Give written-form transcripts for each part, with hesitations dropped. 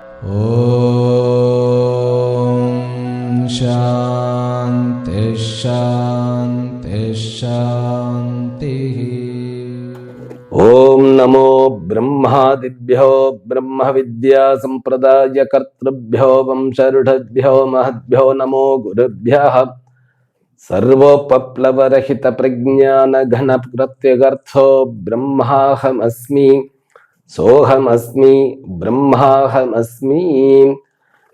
ஓம் சாந்தி சாந்தி சாந்தி. ஓம் நமோ பிரம்மாதிப்யோ பிரம்ம வித்யா சம்பிரதாய கர்த்ருப்யோ வம்சருடப்யோ மஹத்யோ நமோ குருப்யः. சர்வோபப்ளவரஹித பிரஜான கன பிரத்யகர்த்தோ பிரம்மாஹமஸ்மி சோஹமஸ்மி பிரம்மாஹமஸ்மி.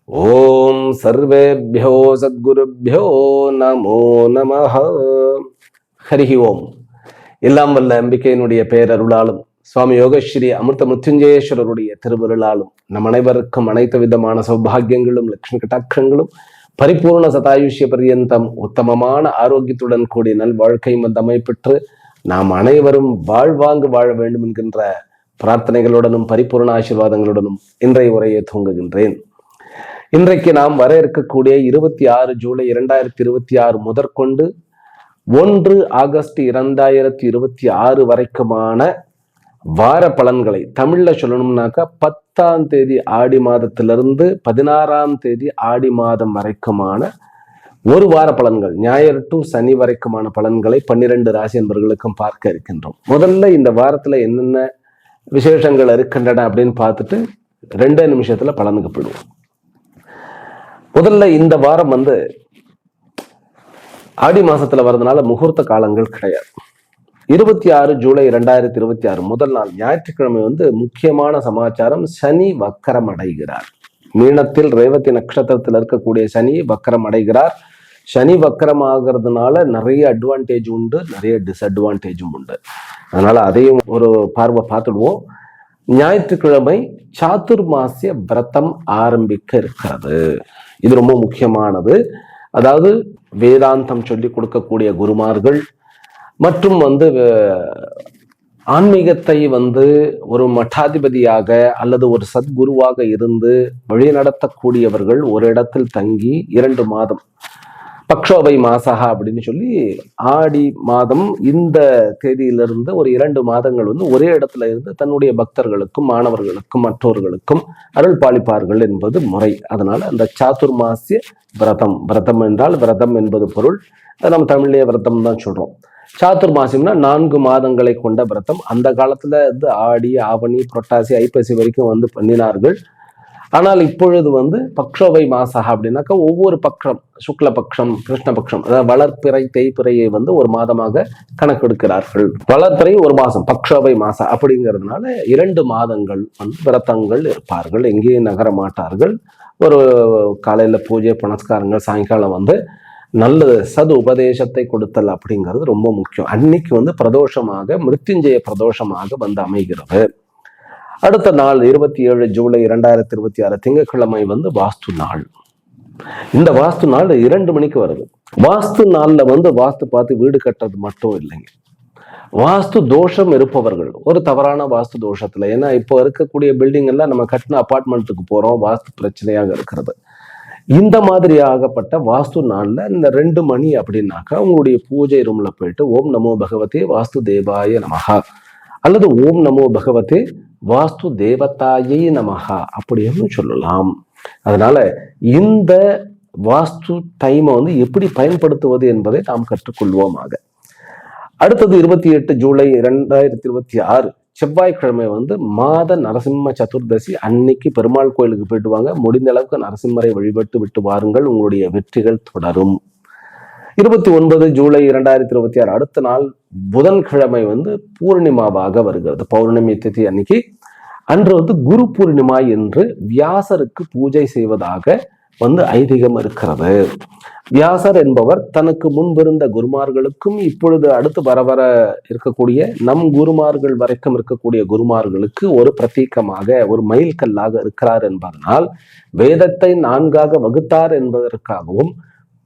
ஓம் சர்வேப்யோ சத்குருப்யோ நமோ நமஹ. ஹரி ஓம். எல்லாம் வல்ல அம்பிகையினுடைய பேரருளாலும் சுவாமி யோகஸ்ரீ அமிர்த மிருத்யுஞ்சயேஸ்வரருடைய திருவருளாலும் நம் அனைவருக்கும் அனைத்து விதமான சௌபாகியங்களும் லட்சுமி கட்டாட்சங்களும் பரிபூர்ண சதாயுஷ்ய பரியந்தம் உத்தமமான ஆரோக்கியத்துடன் கூடிய நல் வாழ்க்கை மந்தமை பெற்று நாம் அனைவரும் வாழ்வாங்கு வாழ வேண்டும் என்கின்ற பிரார்த்தனைகளுடனும் பரிபூர்ண ஆசீர்வாதங்களுடனும் இன்றைய உரையை துவங்குகின்றேன். இன்றைக்கு நாம் வர இருக்கக்கூடிய 26 ஜூலை 2026 முதற்கொண்டு 1 ஆகஸ்ட் 2026 வரைக்குமான வார பலன்களை தமிழ்ல சொல்லணும்னாக்கா 10ஆம் தேதி ஆடி மாதத்திலிருந்து 16ஆம் தேதி ஆடி மாதம் வரைக்குமான ஒரு வார பலன்கள், ஞாயிறு டு சனி வரைக்குமான பலன்களை 12 ராசி என்பவர்களுக்கும் பார்க்க இருக்கின்றோம். முதல்ல இந்த வாரத்துல என்னென்ன விசேஷங்கள் இருக்கின்றன அப்படின்னு பார்த்துட்டு 2 நிமிஷத்துல பலனுக்கு போயிடுவோம். முதல்ல இந்த வாரம் ஆடி மாசத்துல வர்றதுனால முகூர்த்த காலங்கள் கிடையாது. 26 ஜூலை 2026 முதல் நாள் ஞாயிற்றுக்கிழமை முக்கியமான சமாச்சாரம். சனி வக்கரம் அடைகிறார். மீனத்தில் ரேவதி நட்சத்திரத்தில் இருக்கக்கூடிய சனி வக்கரம் அடைகிறார். சனி வக்கரம் ஆகிறதுனால நிறைய அட்வான்டேஜ் உண்டு, நிறைய டிஸ்அட்வான்டேஜும் உண்டு. அதனால அதையும் ஒரு பார்வை பார்த்துடுவோம். ஞாயிற்றுக்கிழமை சாதுர்மாசிய விரதம் ஆரம்பிக்க இருக்கிறது. இது ரொம்ப முக்கியமானது. அதாவது வேதாந்தம் சொல்லி கொடுக்கக்கூடிய குருமார்கள் மற்றும் ஆன்மீகத்தை ஒரு மட்டாதிபதியாக அல்லது ஒரு சத்குருவாக இருந்து வழி நடத்தக்கூடியவர்கள் ஒரு இடத்தில் தங்கி 2 மாதம் பக்ஷோபை மாசகா அப்படின்னு சொல்லி ஆடி மாதம் இந்த தேதியிலிருந்து ஒரு 2 மாதங்கள் ஒரே இடத்துல இருந்து தன்னுடைய பக்தர்களுக்கும் மாணவர்களுக்கும் மற்றவர்களுக்கும் அருள் பாலிப்பார்கள் என்பது முறை. அதனால அந்த சாதுர்மாசிய விரதம் என்றால் விரதம் என்பது பொருள். நம்ம தமிழ்லேயே விரதம் தான் சொல்றோம். சாதுர்மாசியம்னா 4 மாதங்களை கொண்ட விரதம். அந்த காலத்துல ஆடி ஆவணி புரட்டாசி ஐப்பசி வரைக்கும் பண்ணினார்கள். ஆனால் இப்பொழுது பக்ஷோபை மாசகா அப்படின்னாக்கா ஒவ்வொரு பக்ஷம், சுக்ல பக்ஷம் கிருஷ்ண பக்ஷம், அதாவது வளர்ப்பிறை தேய்பிறையை ஒரு மாதமாக கணக்கெடுக்கிறார்கள். வளர்ப்பிறை ஒரு மாசம், பக்ஷோபை மாசம் அப்படிங்கிறதுனால 2 மாதங்கள் விரதங்கள் இருப்பார்கள். எங்கேயும் நகர மாட்டார்கள். ஒரு காலையில பூஜை புனஸ்காரங்கள், சாயங்காலம் நல்ல சது உபதேசத்தை கொடுத்தல் அப்படிங்கிறது ரொம்ப முக்கியம். அன்னைக்கு பிரதோஷமாக மிருத்யுஞ்சய பிரதோஷமாக அமைகிறது. அடுத்த நாள் 27 ஜூலை 2026 திங்கட்கிழமை வாஸ்து நாள். இந்த வாஸ்து நாள் 2 மணிக்கு வருது. வாஸ்து நாள்ல வாஸ்து பார்த்து வீடு கட்டுறது மட்டும் இல்லைங்க. வாஸ்து தோஷம் இருப்பவர்கள் ஒரு தவறான வாஸ்து தோஷத்துல, ஏன்னா இப்போ இருக்கக்கூடிய பில்டிங் எல்லாம் நம்ம கட்டின அபார்ட்மெண்ட்டுக்கு போறோம், வாஸ்து பிரச்சனையாக இருக்கிறது. இந்த மாதிரி ஆகப்பட்ட வாஸ்து நாள்ல இந்த 2 மணி அப்படின்னாக்கா உங்களுடைய பூஜை ரூம்ல போயிட்டு ஓம் நமோ பகவதே வாஸ்து தேவாய நமஹா அல்லது ஓம் நமோ பகவதே வாஸ்து தேவதாயை நமஹா அப்படின்னு சொல்லலாம். அதனால இந்த வாஸ்து டைமை எப்படி பயன்படுத்துவது என்பதை நாம் கற்றுக்கொள்வோமாக. அடுத்தது 28 ஜூலை 2026 செவ்வாய்க்கிழமை மாத நரசிம்ம சதுர்தசி. அன்னைக்கு பெருமாள் கோயிலுக்கு போயிட்டு வாங்க. முடிந்த அளவுக்கு நரசிம்மரை வழிபட்டு விட்டு வாருங்கள். உங்களுடைய வெற்றிகள் தொடரும். 29 ஜூலை 2026 அடுத்த நாள் புதன்கிழமை பூர்ணிமாவாக வருகிறது. பௌர்ணமி திதி அன்னைக்கு. அன்று குரு பூர்ணிமா என்று வியாசருக்கு பூஜை செய்வதாக ஐதீகம் இருக்கிறது. வியாசர் என்பவர் தனக்கு முன்பிருந்த குருமார்களுக்கும் இப்பொழுது அடுத்து வர இருக்கக்கூடிய நம் குருமார்கள் வரைக்கும் இருக்கக்கூடிய குருமார்களுக்கு ஒரு பிரதீகமாக, ஒரு மைல்கல்லாக இருக்கிறார் என்பதனால் வேதத்தை 4ஆக வகுத்தார் என்பதற்காகவும்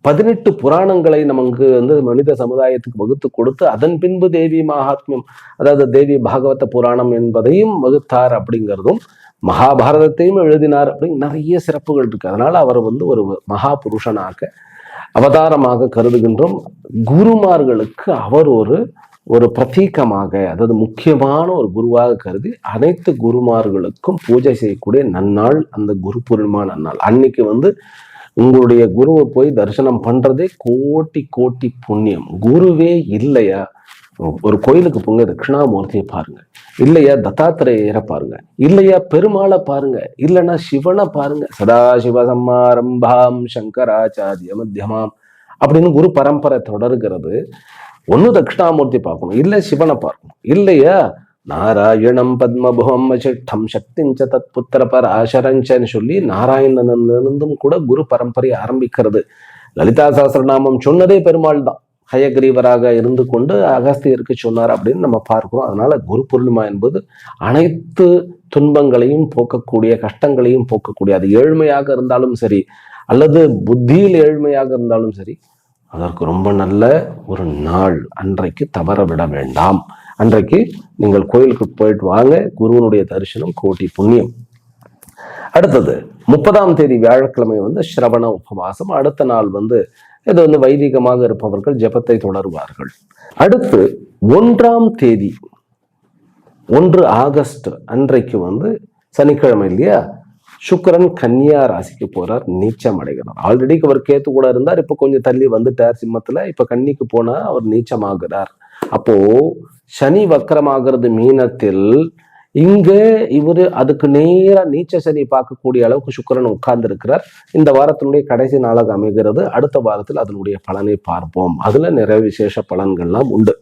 18 புராணங்களை நமக்கு மனித சமுதாயத்துக்கு வகுத்து கொடுத்து அதன் பின்பு தேவி மகாத்மியம், அதாவது தேவி பாகவத புராணம் என்பதையும் வகுத்தார் அப்படிங்கிறதும், மகாபாரதத்தையும் எழுதினார் அப்படின்னு நிறைய சிறப்புகள் இருக்கு. அதனால அவர் ஒரு மகா புருஷனாக அவதாரமாக கருதுகின்றோம். குருமார்களுக்கு அவர் ஒரு பிரதீகமாக, அதாவது முக்கியமான ஒரு குருவாக கருதி அனைத்து குருமார்களுக்கும் பூஜை செய்யக்கூடிய நன்னாள் அந்த குரு பூர்ணிமா நன்னாள். அன்னைக்கு உங்களுடைய குருவை போய் தரிசனம் பண்றதே கோட்டி கோட்டி புண்ணியம். குருவே இல்லையா, ஒரு கோயிலுக்கு போங்க, தட்சிணாமூர்த்தியை பாருங்க, இல்லையா தத்தாத்திரேயரை பாருங்க, இல்லையா பெருமாளை பாருங்க, இல்லைன்னா சிவனை பாருங்க. சதாசிவ சம்மாரம்பாம் சங்கராச்சாரிய மத்தியமாம் அப்படின்னு குரு பரம்பரை தொடர்கிறது. ஒன்னு தட்சிணாமூர்த்தி பார்க்கணும், இல்ல சிவனை பார்க்கணும், இல்லையா நாராயணம் பத்மபுவம் வசிஷ்டம் சக்திஞ்ச தத் புத்திர பராசரஞ்சன்னு சொல்லி நாராயணனிலிருந்தும் கூட குரு பரம்பரை ஆரம்பிக்கிறது. லலிதா சஹஸ்ரநாமம் சொன்னதே பெருமாள் தான், ஹயக்ரீவராக இருந்து கொண்டு அகஸ்தியருக்கு சொன்னார் அப்படின்னு நம்ம பார்க்கிறோம். அதனால குரு பூர்ணிமா என்பது அனைத்து துன்பங்களையும் போக்கக்கூடிய, கஷ்டங்களையும் போக்கக்கூடிய, அது ஏழ்மையாக இருந்தாலும் சரி அல்லது புத்தியில் ஏழ்மையாக இருந்தாலும் சரி, அதற்கு ரொம்ப நல்ல ஒரு நாள். அன்றைக்கு தவற விட வேண்டாம். அன்றைக்கு நீங்கள் கோயிலுக்கு போயிட்டு வாங்க, குருவனுடைய தரிசனம் கோட்டி புண்ணியம். அடுத்தது 30ஆம் தேதி வியாழக்கிழமை சிரவண உபவாசம். அடுத்த நாள் இது வைதிகமாக இருப்பவர்கள் ஜெபத்தை தொடருவார்கள். அடுத்து 1ஆம் தேதி 1 ஆகஸ்ட் அன்றைக்கு சனிக்கிழமை இல்லையா, சுக்கிரன் கன்னியா ராசிக்கு போறார், நீச்சம் அடைகிறார். ஆல்ரெடி அவர் கேத்து கூட இருந்தார், இப்ப கொஞ்சம் தள்ளி வந்துட்டார் சிம்மத்துல, இப்ப கன்னிக்கு போனா அவர் நீச்சமாகிறார். அப்போ சனி வக்கரமாகிறது மீனத்தில், இங்க இவரு அதுக்கு நேரா நீச்ச சனி பார்க்கக்கூடிய அளவுக்கு சுக்கிரன் உட்கார்ந்து இருக்கிறார். இந்த வாரத்தினுடைய கடைசி நாளாக அமைகிறது. அடுத்த வாரத்தில் அதனுடைய பலனை பார்ப்போம். அதுல நிறைய விசேஷ பலன்கள்லாம் உண்டு.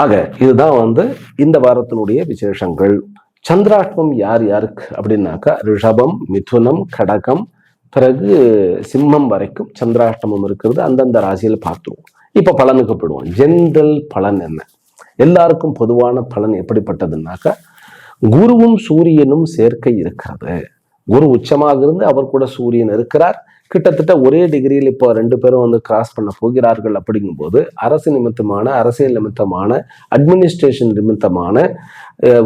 ஆக இதுதான் இந்த வாரத்தினுடைய விசேஷங்கள். சந்திராஷ்டமம் யார் யாருக்கு அப்படின்னாக்கா, ரிஷபம், மிதுனம், கடகம், பிறகு சிம்மம் வரைக்கும் சந்திராஷ்டமம் இருக்கிறது. அந்தந்த ராசியில் பார்த்துருவோம். இப்ப பலனுக்கு போடுவோம். ஜென்ரல் பலன் என்ன, எல்லாருக்கும் பொதுவான பலன் எப்படிப்பட்டதுன்னாக்கா, குருவும் சூரியனும் சேர்க்கை இருக்கிறது. குரு உச்சமாக இருந்து அவர் கூட சூரியன் இருக்கிறார். கிட்டத்தட்ட ஒரே டிகிரியில் இப்போ 2 பேரும் கிராஸ் பண்ண போகிறார்கள். அப்படிங்கும்போது அரசு நிமித்தமான, அரசியல் நிமித்தமான, அட்மினிஸ்ட்ரேஷன் நிமித்தமான,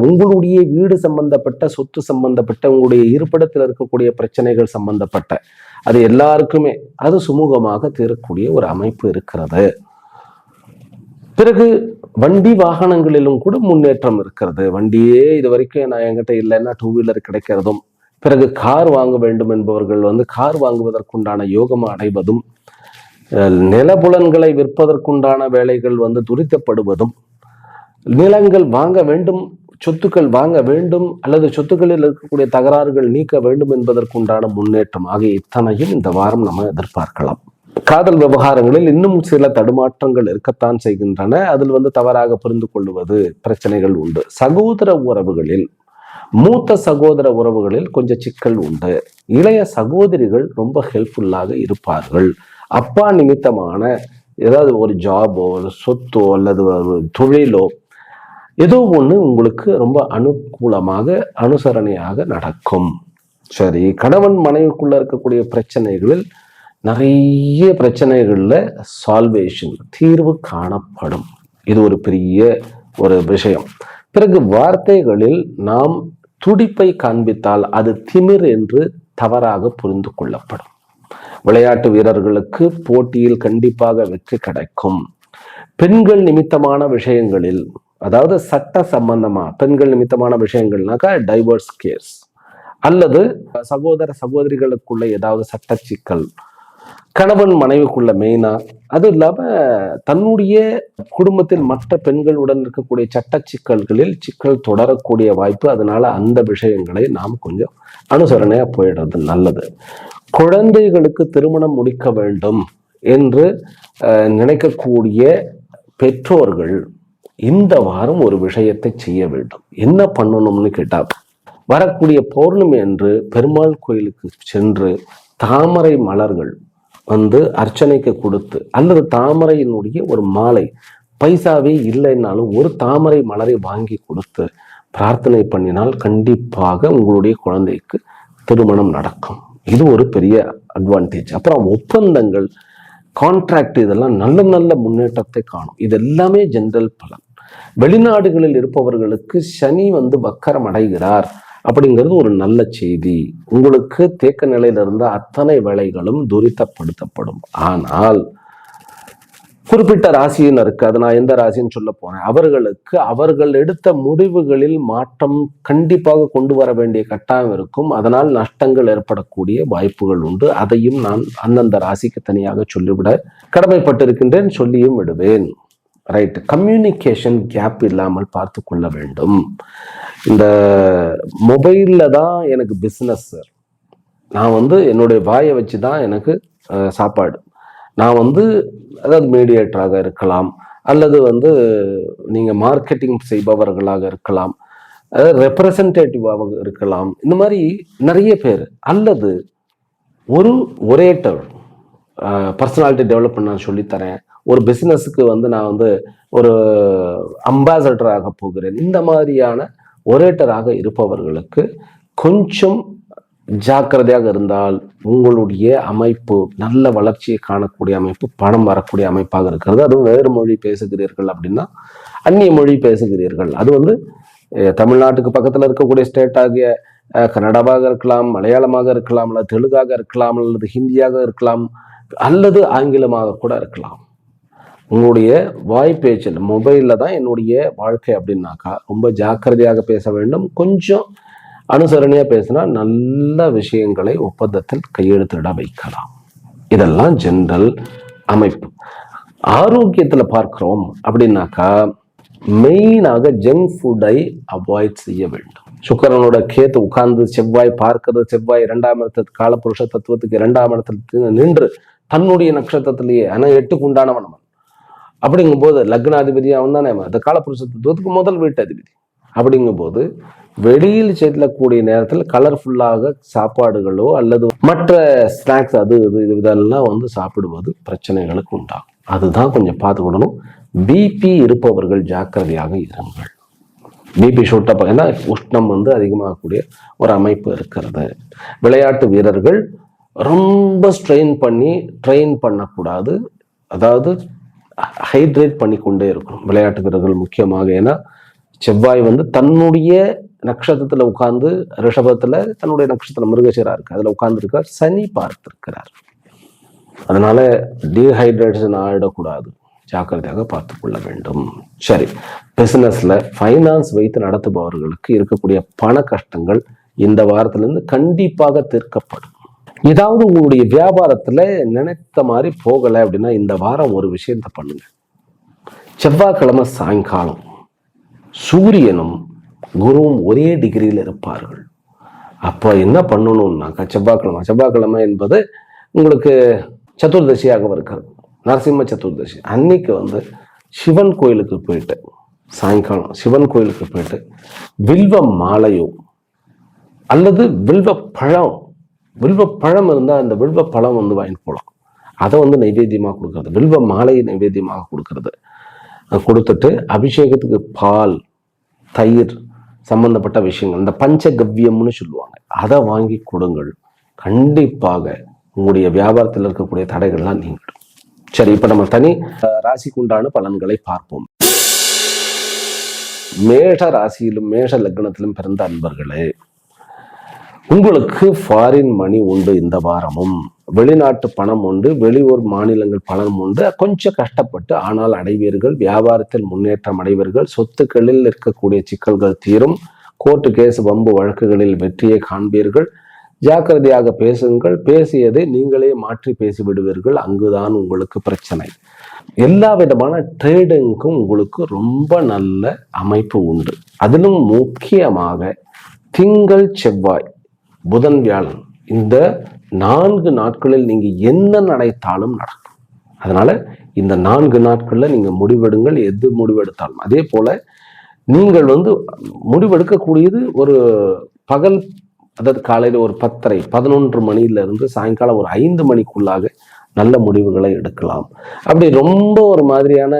உங்களுடைய வீடு சம்பந்தப்பட்ட, சொத்து சம்பந்தப்பட்ட, உங்களுடைய இருப்பிடத்தில் இருக்கக்கூடிய பிரச்சனைகள் சம்பந்தப்பட்ட அது எல்லாருக்குமே அது சுமூகமாக தீரக்கூடிய ஒரு அமைப்பு இருக்கிறது. பிறகு வண்டி வாகனங்களிலும் கூட முன்னேற்றம் இருக்கிறது. வண்டியே இது வரைக்கும் நான் என்கிட்ட இல்லைன்னா 2 வீலர் கிடைக்கிறதும், பிறகு கார் வாங்க வேண்டும் என்பவர்கள் கார் வாங்குவதற்குண்டான யோகம் அடைவதும், நிலபுலன்களை விற்பதற்குண்டான வேலைகள் துரிதப்படுவதும், நிலங்கள் வாங்க வேண்டும், சொத்துக்கள் வாங்க வேண்டும், அல்லது சொத்துக்களில் இருக்கக்கூடிய தகராறுகள் நீக்க வேண்டும் என்பதற்குண்டான முன்னேற்றம் ஆகிய இத்தனையும் இந்த வாரம் நம்ம எதிர்பார்க்கலாம். காதல் விவகாரங்களில் இன்னும் சில தடுமாற்றங்கள் இருக்கத்தான் செய்கின்றன. அதில் தவறாக புரிந்து கொள்வது பிரச்சனைகள் உண்டு. சகோதர உறவுகளில், மூத்த சகோதர உறவுகளில் கொஞ்சம் சிக்கல் உண்டு. இளைய சகோதரிகள் ரொம்ப ஹெல்ப்ஃபுல்லாக இருப்பார்கள். அப்பா நிமித்தமான ஏதாவது ஒரு ஜாபோ, ஒரு சொத்தோ, அல்லது ஒரு தொழிலோ ஏதோ ஒன்று உங்களுக்கு ரொம்ப அனுகூலமாக, அனுசரணையாக நடக்கும். சரி, கணவன் மனைவிக்குள்ள இருக்கக்கூடிய பிரச்சனைகளில் நிறைய பிரச்சனைகள்ல சால்வேஷன், தீர்வு காணப்படும். இது ஒரு பெரிய ஒரு விஷயம். பிறகு வார்த்தைகளில் நாம் துடிப்பை காண்பித்தால் அது திமிர் என்று தவறாக புரிந்து கொள்ளப்படும். விளையாட்டு வீரர்களுக்கு போட்டியில் கண்டிப்பாக வெற்றி கிடைக்கும். பெண்கள் நிமித்தமான விஷயங்களில், அதாவது சட்ட சம்பந்தமா பெண்கள் நிமித்தமான விஷயங்கள்னாக்கா டைவர்ஸ் கேஸ், அல்லது சகோதர சகோதரிகளுக்குள்ள ஏதாவது சட்ட சிக்கல், கணவன் மனைவிக்குள்ள மெயினா, அது இல்லாம தன்னுடைய குடும்பத்தில் மற்ற பெண்களுடன் இருக்கக்கூடிய சட்ட சிக்கல்களில் சிக்கல் தொடரக்கூடிய வாய்ப்பு. அதனால அந்த விஷயங்களை நாம் கொஞ்சம் அனுசரணையா போயிடுறது நல்லது. குழந்தைகளுக்கு திருமணம் முடிக்க வேண்டும் என்று நினைக்கக்கூடிய பெற்றோர்கள் இந்த வாரம் ஒரு விஷயத்தை செய்ய வேண்டும். என்ன பண்ணணும்னு கேட்டா, வரக்கூடிய பௌர்ணமி அன்று பெருமாள் கோயிலுக்கு சென்று தாமரை மலர்கள் அர்ச்சனைக்கு கொடுத்து, அல்லது தாமரையினுடைய ஒரு மாலை, பைசாவே இல்லைன்னாலும் ஒரு தாமரை மலரை வாங்கி கொடுத்து பிரார்த்தனை பண்ணினால் கண்டிப்பாக உங்களுடைய குழந்தைக்கு திருமணம் நடக்கும். இது ஒரு பெரிய அட்வான்டேஜ். அப்புறம் ஒப்பந்தங்கள், கான்ட்ராக்ட், இதெல்லாம் நல்ல நல்ல முன்னேற்றத்தை காணும். இது எல்லாமே ஜெனரல் பலன். வெளிநாடுகளில் இருப்பவர்களுக்கு சனி வக்கரம் அடைகிறார் அப்படிங்கிறது ஒரு நல்ல செய்தி. உங்களுக்கு தேக்க நிலையில இருந்த அத்தனை வேலைகளும் துரிதப்படுத்தப்படும். ஆனால் குறிப்பிட்ட ராசியினருக்கு, அது நான் எந்த ராசின்னு சொல்ல போறேன், அவர்களுக்கு அவர்கள் எடுத்த முடிவுகளில் மாற்றம் கண்டிப்பாக கொண்டு வர வேண்டிய கட்டாயம் இருக்கும். அதனால் நஷ்டங்கள் ஏற்படக்கூடிய வாய்ப்புகள் உண்டு. அதையும் நான் அந்தந்த ராசிக்கு தனியாக சொல்லிவிட கடமைப்பட்டிருக்கின்றேன், சொல்லியும் விடுவேன். ரைட். கம்யூனிகேஷன் கேப் இல்லாமல் பார்த்து கொள்ள வேண்டும். இந்த மொபைல்ல தான் எனக்கு பிஸ்னஸ் சார், நான் என்னுடைய வாயை வச்சு தான் எனக்கு சாப்பாடு, நான் அதாவது மீடியேட்டராக இருக்கலாம், அல்லது நீங்கள் மார்க்கெட்டிங் செய்பவர்களாக இருக்கலாம், அதாவது ரெப்ரசன்டேட்டிவாக இருக்கலாம், இந்த மாதிரி நிறைய பேர், அல்லது ஒரு ஒரேட்டர், பர்சனாலிட்டி டெவலப்மெண்ட் நான் சொல்லித்தரேன், ஒரு பிஸ்னஸுக்கு நான் ஒரு அம்பாசடராக போகிறேன், இந்த மாதிரியான ஒரேட்டராக இருப்பவர்களுக்கு கொஞ்சம் ஜாக்கிரதையாக இருந்தால் உங்களுடைய அமைப்பு நல்ல வளர்ச்சியை காணக்கூடிய அமைப்பு, பணம் வரக்கூடிய அமைப்பாக இருக்கிறது. அதுவும் வேறு மொழி பேசுகிறீர்கள் அப்படின்னா, அந்நிய மொழி பேசுகிறீர்கள், அது தமிழ்நாட்டுக்கு பக்கத்தில் இருக்கக்கூடிய ஸ்டேட் ஆகிய கன்னடாவாக இருக்கலாம், மலையாளமாக இருக்கலாம், அல்லது தெலுங்காக இருக்கலாம், அல்லது ஹிந்தியாக இருக்கலாம், அல்லது ஆங்கிலமாக கூட இருக்கலாம். உங்களுடைய வாய்ப்பேச்சில் மொபைலில் தான் என்னுடைய வாழ்க்கை அப்படின்னாக்கா ரொம்ப ஜாக்கிரதையாக பேச வேண்டும். கொஞ்சம் அனுசரணையாக பேசினா நல்ல விஷயங்களை ஒப்பந்தத்தில் கையெழுத்திட வைக்கலாம். இதெல்லாம் ஜென்ரல் அமைப்பு. ஆரோக்கியத்தில் பார்க்கிறோம் அப்படின்னாக்கா மெயினாக ஜங்க் ஃபுட்டை அவாய்ட் செய்ய வேண்டும். சுக்கிரனோட கேத்து உட்கார்ந்து செவ்வாய் பார்க்கிறது, செவ்வாய் 2ஆம் இடத்துக்கு காலபுருஷ தத்துவத்துக்கு 2ஆம் இடத்துல நின்று தன்னுடைய நட்சத்திரத்திலேயே, ஆனால் 8க்கு உண்டானவன் அவன். அப்படிங்கும் போது லக்னாதிபதி அவன் தானே, அந்த காலபுருஷ தத்துவத்துக்கு முதல் வீட்டு அதிபதி. அப்படிங்கும் போது வெளியில் செல்லக்கூடிய நேரத்தில் கலர்ஃபுல்லாக சாப்பாடுகளோ அல்லது மற்ற ஸ்நாக்ஸ் அது இதெல்லாம் சாப்பிடுவது பிரச்சனைகளுக்கு உண்டாகும். அதுதான் கொஞ்சம் பார்த்துக்கிடணும். பிபி இருப்பவர்கள் ஜாக்கிரதையாக இருங்கள். பிபி ஷூட்டப், ஏன்னா உஷ்ணம் அதிகமாகக்கூடிய ஒரு அமைப்பு இருக்கிறது. விளையாட்டு வீரர்கள் ரொம்ப ட்ரெயின் பண்ணக்கூடாது, அதாவது ஹைட்ரேட் பண்ணி கொண்டே இருக்கணும் விளையாட்டு வீரர்கள் முக்கியமாக. ஏன்னா செவ்வாய் தன்னுடைய நட்சத்திரத்துல உட்கார்ந்து, ரிஷபத்துல தன்னுடைய நட்சத்திரம் மிருகசீரா இருக்கு, அதுல உட்கார்ந்து இருக்கார், சனி பார்த்திருக்கிறார். அதனால டீஹைட்ரேஷன் ஆயிடக்கூடாது, ஜாக்கிரதையாக பார்த்து கொள்ள வேண்டும். சரி, பிசினஸ்ல ஃபைனான்ஸ் வைத்து நடத்துபவர்களுக்கு இருக்கக்கூடிய பண கஷ்டங்கள் இந்த வாரத்திலிருந்து கண்டிப்பாக தீர்க்கப்படும். ஏதாவது உங்களுடைய வியாபாரத்துல நினைத்த மாதிரி போகலை அப்படின்னா இந்த வாரம் ஒரு விஷயத்த பண்ணுங்க. செவ்வாய்க்கிழமை சாயங்காலம் சூரியனும் குருவும் ஒரே டிகிரியில் இருப்பார்கள். அப்போ என்ன பண்ணணும்னாக்கா, செவ்வாய்க்கிழமை என்பது உங்களுக்கு சதுர்தசியாக இருக்கிறது, நரசிம்ம சதுர்தசி அன்னைக்கு சிவன் கோயிலுக்கு போயிட்டு, சாயங்காலம் சிவன் கோயிலுக்கு போயிட்டு வில்வ மாலையோ அல்லது வில்வ பழம் இருந்தால் அந்த வில்வ பழம் வாங்கிட்டு போகலாம். அதை நைவேத்தியமாக கொடுக்கறது, வில்வ மாலையை நைவேத்தியமாக கொடுக்கறது, கொடுத்துட்டு அபிஷேகத்துக்கு பால், தயிர் சம்பந்தப்பட்ட விஷயங்கள், இந்த பஞ்சகவ்யம்னு சொல்லுவாங்க, அதை வாங்கி கொடுங்கள். கண்டிப்பாக உங்களுடைய வியாபாரத்தில் இருக்கக்கூடிய தடைகள்லாம் நீங்கிடும். சரி, இப்ப நம்ம தனி ராசிக்கு உண்டான பலன்களை பார்ப்போம். மேஷ ராசியிலும் மேஷ லக்னத்திலும் பிறந்த அன்பர்களே, உங்களுக்கு ஃபாரின் மணி உண்டு. இந்த வாரமும் வெளிநாட்டு பணம் உண்டு, வெளியூர் மாநிலங்கள் பணம் உண்டு. கொஞ்சம் கஷ்டப்பட்டு ஆனால் அடைவீர்கள். வியாபாரத்தில் முன்னேற்றம் அடைவீர்கள். சொத்துக்களில் இருக்கக்கூடிய சிக்கல்கள் தீரும். கோர்ட்டு கேஸ் வம்பு வழக்குகளில் வெற்றியை காண்பீர்கள். ஜாக்கிரதையாக பேசுங்கள். பேசியதை நீங்களே மாற்றி பேசிவிடுவீர்கள். அங்குதான் உங்களுக்கு பிரச்சனை. எல்லா விதமான ட்ரேடிங்க்கும் உங்களுக்கு ரொம்ப நல்ல அமைப்பு உண்டு. அதிலும் முக்கியமாக திங்கள், செவ்வாய், புதன், வியாழன், இந்த 4 நாட்களில் நீங்க என்ன நினைத்தாலும் நடக்கும். அதனால இந்த 4 நாட்கள்ல நீங்க முடிவெடுங்கள். எது முடிவெடுத்தாலும் அதே போல நீங்கள் முடிவெடுக்கக்கூடியது ஒரு பகல், அதாவது காலையில ஒரு 10:30 11 மணியிலிருந்து சாயங்காலம் ஒரு 5 மணிக்குள்ளாக நல்ல முடிவுகளை எடுக்கலாம். அப்படி ரொம்ப ஒரு மாதிரியான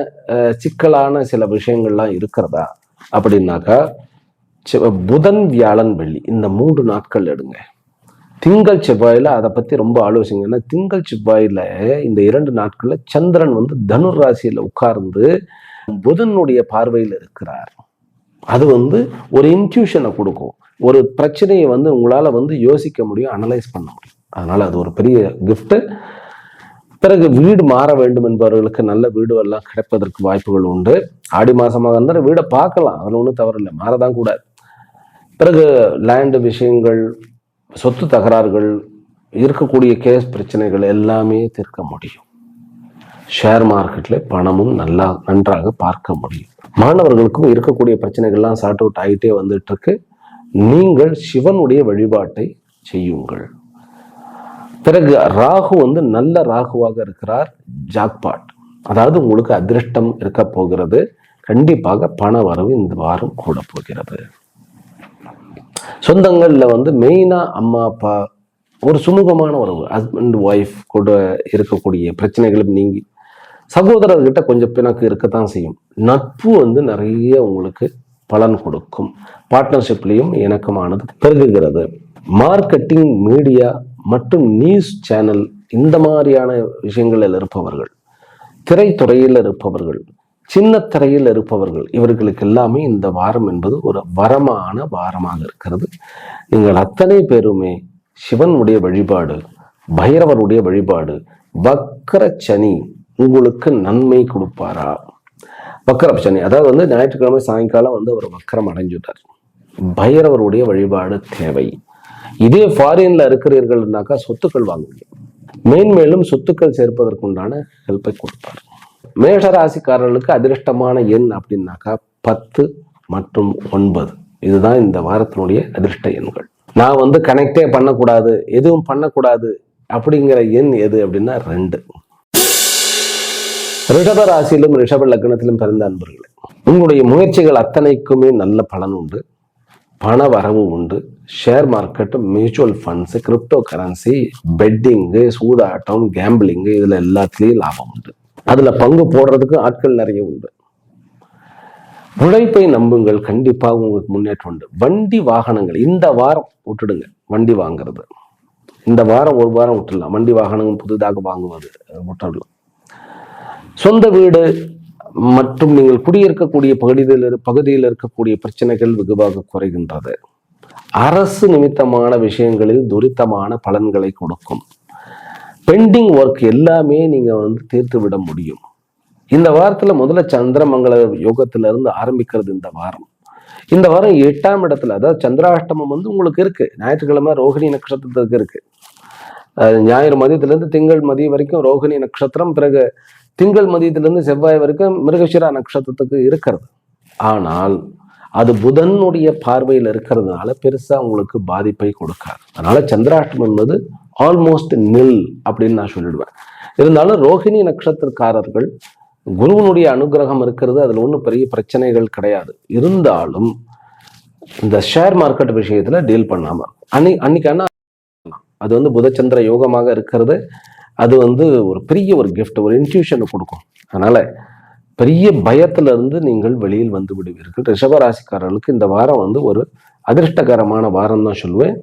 சிக்கலான சில விஷயங்கள்லாம் இருக்கிறதா அப்படின்னாக்கா, புதன், வியாழன், வெள்ளி இந்த 3 நாட்கள் எடுங்க. திங்கள், செவ்வாயில அதை பத்தி ரொம்ப ஆலோசிங்க. ஏன்னா திங்கள், செவ்வாயில இந்த 2 நாட்கள்ல சந்திரன் தனுர் ராசியில உட்கார்ந்து புதனுடைய பார்வையில் இருக்கிறார். அது ஒரு இன்ட்யூஷனை கொடுக்கும். ஒரு பிரச்சனையை உங்களால யோசிக்க முடியும், அனலைஸ் பண்ண முடியும். அதனால அது ஒரு பெரிய கிஃப்ட். பிறகு வீடு மாற வேண்டும் என்பவர்களுக்கு நல்ல வீடு எல்லாம் கிடைப்பதற்கு வாய்ப்புகள் உண்டு. ஆடி மாசமாக இருந்தால் வீடை பார்க்கலாம், அதில் ஒன்றும் தவறில்லை, மாறதான் கூடாது. பிறகு லேண்டு விஷயங்கள், சொத்து தகராறுகள், இருக்கக்கூடிய கேஸ் பிரச்சனைகள் எல்லாமே தீர்க்க முடியும். ஷேர் மார்க்கெட்ல பணமும் நன்றாக பார்க்க முடியும். மாணவர்களுக்கும் இருக்கக்கூடிய பிரச்சனைகள்லாம் சார்ட் அவுட் ஆகிட்டே வந்துட்டு இருக்கு. நீங்கள் சிவனுடைய வழிபாட்டை செய்யுங்கள். பிறகு ராகு நல்ல ராகுவாக இருக்கிறார். ஜாக்பாட், அதாவது உங்களுக்கு அதிர்ஷ்டம் இருக்க போகிறது. கண்டிப்பாக பண வரவு இந்த வாரம் கூட போகிறது. சொந்தங்கள்ல மெயினா அம்மா அப்பா, ஒரு சுமூகமான உறவு, ஹஸ்பண்ட் ஒய்ஃப் கூட இருக்கக்கூடிய பிரச்சனைகளும் நீங்கி, சகோதரர்கிட்ட கொஞ்சம் பிணக்கு இருக்கத்தான் செய்யும். நட்பு நிறைய உங்களுக்கு பலன் கொடுக்கும். பார்ட்னர்ஷிப்லையும் இணக்கமானது பெருகுகிறது. மார்க்கெட்டிங், மீடியா மற்றும் நியூஸ் சேனல் இந்த மாதிரியான விஷயங்களில் இருப்பவர்கள், திரைத்துறையில் இருப்பவர்கள், சின்ன திரையில் இருப்பவர்கள், இவர்களுக்கு எல்லாமே இந்த வாரம் என்பது ஒரு வரமான வாரமாக இருக்கிறது. நீங்கள் அத்தனை பேருமே சிவனுடைய வழிபாடு, பைரவருடைய வழிபாடு, வக்கர சனி உங்களுக்கு நன்மை கொடுப்பாரா? வக்கர சனி, அதாவது ஞாயிற்றுக்கிழமை சாயங்காலம் அவர் வக்கரம் அடைஞ்சுட்டார். பைரவருடைய வழிபாடு தேவை. இதே ஃபாரின்ல இருக்கிறீர்கள்னாக்கா சொத்துக்கள் வாங்குவீங்க, மேன்மேலும் சொத்துக்கள் சேர்ப்பதற்குண்டான ஹெல்ப்பை கொடுப்பார். மேஷராசிக்காரர்களுக்கு அதிர்ஷ்டமான எண் அப்படின்னாக்கா 10 மற்றும் 9. இதுதான் இந்த வாரத்தினுடைய அதிர்ஷ்ட எண்கள். நான் கனெக்டே பண்ணக்கூடாது, எதுவும் பண்ணக்கூடாது அப்படிங்கிற எண் எது அப்படின்னா 2. ரிஷப ராசியிலும் ரிஷப லக்னத்திலும் பிறந்த அன்பர்களே, உங்களுடைய முயற்சிகள் அத்தனைக்குமே நல்ல பலன் உண்டு, பண வரவு உண்டு. Share market, mutual funds, crypto currency, betting, சூதாட்டம், கேம்பிளிங்கு, இதுல எல்லாத்துலேயும் லாபம் உண்டு. அதுல பங்கு போடுறதுக்கு ஆட்கள் நிறைய உண்டு. உழைப்பை நம்புங்கள், கண்டிப்பாக உங்களுக்கு முன்னேற்றம் உண்டு. வண்டி வாகனங்கள் இந்த வாரம் விட்டுடுங்க. வண்டி வாங்குறது இந்த வாரம் ஒரு வாரம் விட்டுடலாம். வண்டி வாகனங்கள் புதிதாக வாங்குவது விட்டுடலாம். சொந்த வீடு மற்றும் நீங்கள் குடியிருக்கக்கூடிய பகுதியில் இருக்கக்கூடிய பிரச்சனைகள் வெகுவாக குறைகின்றது. அரசு நிமித்தமான விஷயங்களில் துரிதமான பலன்களை கொடுக்கும். பெண்டிங் ஒர்க் எல்லாமே நீங்க தீர்த்து விட முடியும். இந்த வாரத்துல முதல்ல சந்திரமங்கல யோகத்திலிருந்து ஆரம்பிக்கிறது. இந்த வாரம் 8ஆம் இடத்துல, அதாவது சந்திராஷ்டமம் உங்களுக்கு இருக்கு. ஞாயிற்றுக்கிழமை ரோகிணி நட்சத்திரத்துக்கு இருக்கு. ஞாயிறு மதியத்திலிருந்து திங்கள் மதியம் வரைக்கும் ரோகிணி நட்சத்திரம், பிறகு திங்கள் மதியத்திலிருந்து செவ்வாய் வரைக்கும் மிருகஷிரா நட்சத்திரத்துக்கு இருக்கிறது. ஆனால் அது புதனுடைய பார்வையில் இருக்கிறதுனால பெருசா உங்களுக்கு பாதிப்பை கொடுக்காது. அதனால சந்திராஷ்டமம் என்பது ஆல்மோஸ்ட் நில் அப்படின்னு நான் சொல்லிடுவேன். இருந்தாலும் ரோஹிணி நட்சத்திரக்காரர்கள் குருவனுடைய அனுகிரகம் இருக்கிறது, அதுல ஒன்றும் பெரிய பிரச்சனைகள் கிடையாது. இருந்தாலும் இந்த ஷேர் மார்க்கெட் விஷயத்துல டீல் பண்ணாம அன்னைக்கான அது புதச்சந்திர யோகமாக இருக்கிறது. அது ஒரு பெரிய ஒரு கிஃப்ட், ஒரு இன்ட்யூஷனை கொடுக்கும். அதனால பெரிய பயத்துல இருந்து நீங்கள் வெளியில் வந்து விடுவீர்கள். ரிஷபராசிக்காரர்களுக்கு இந்த வாரம் ஒரு அதிர்ஷ்டகரமான வாரம் தான் சொல்லுவேன்.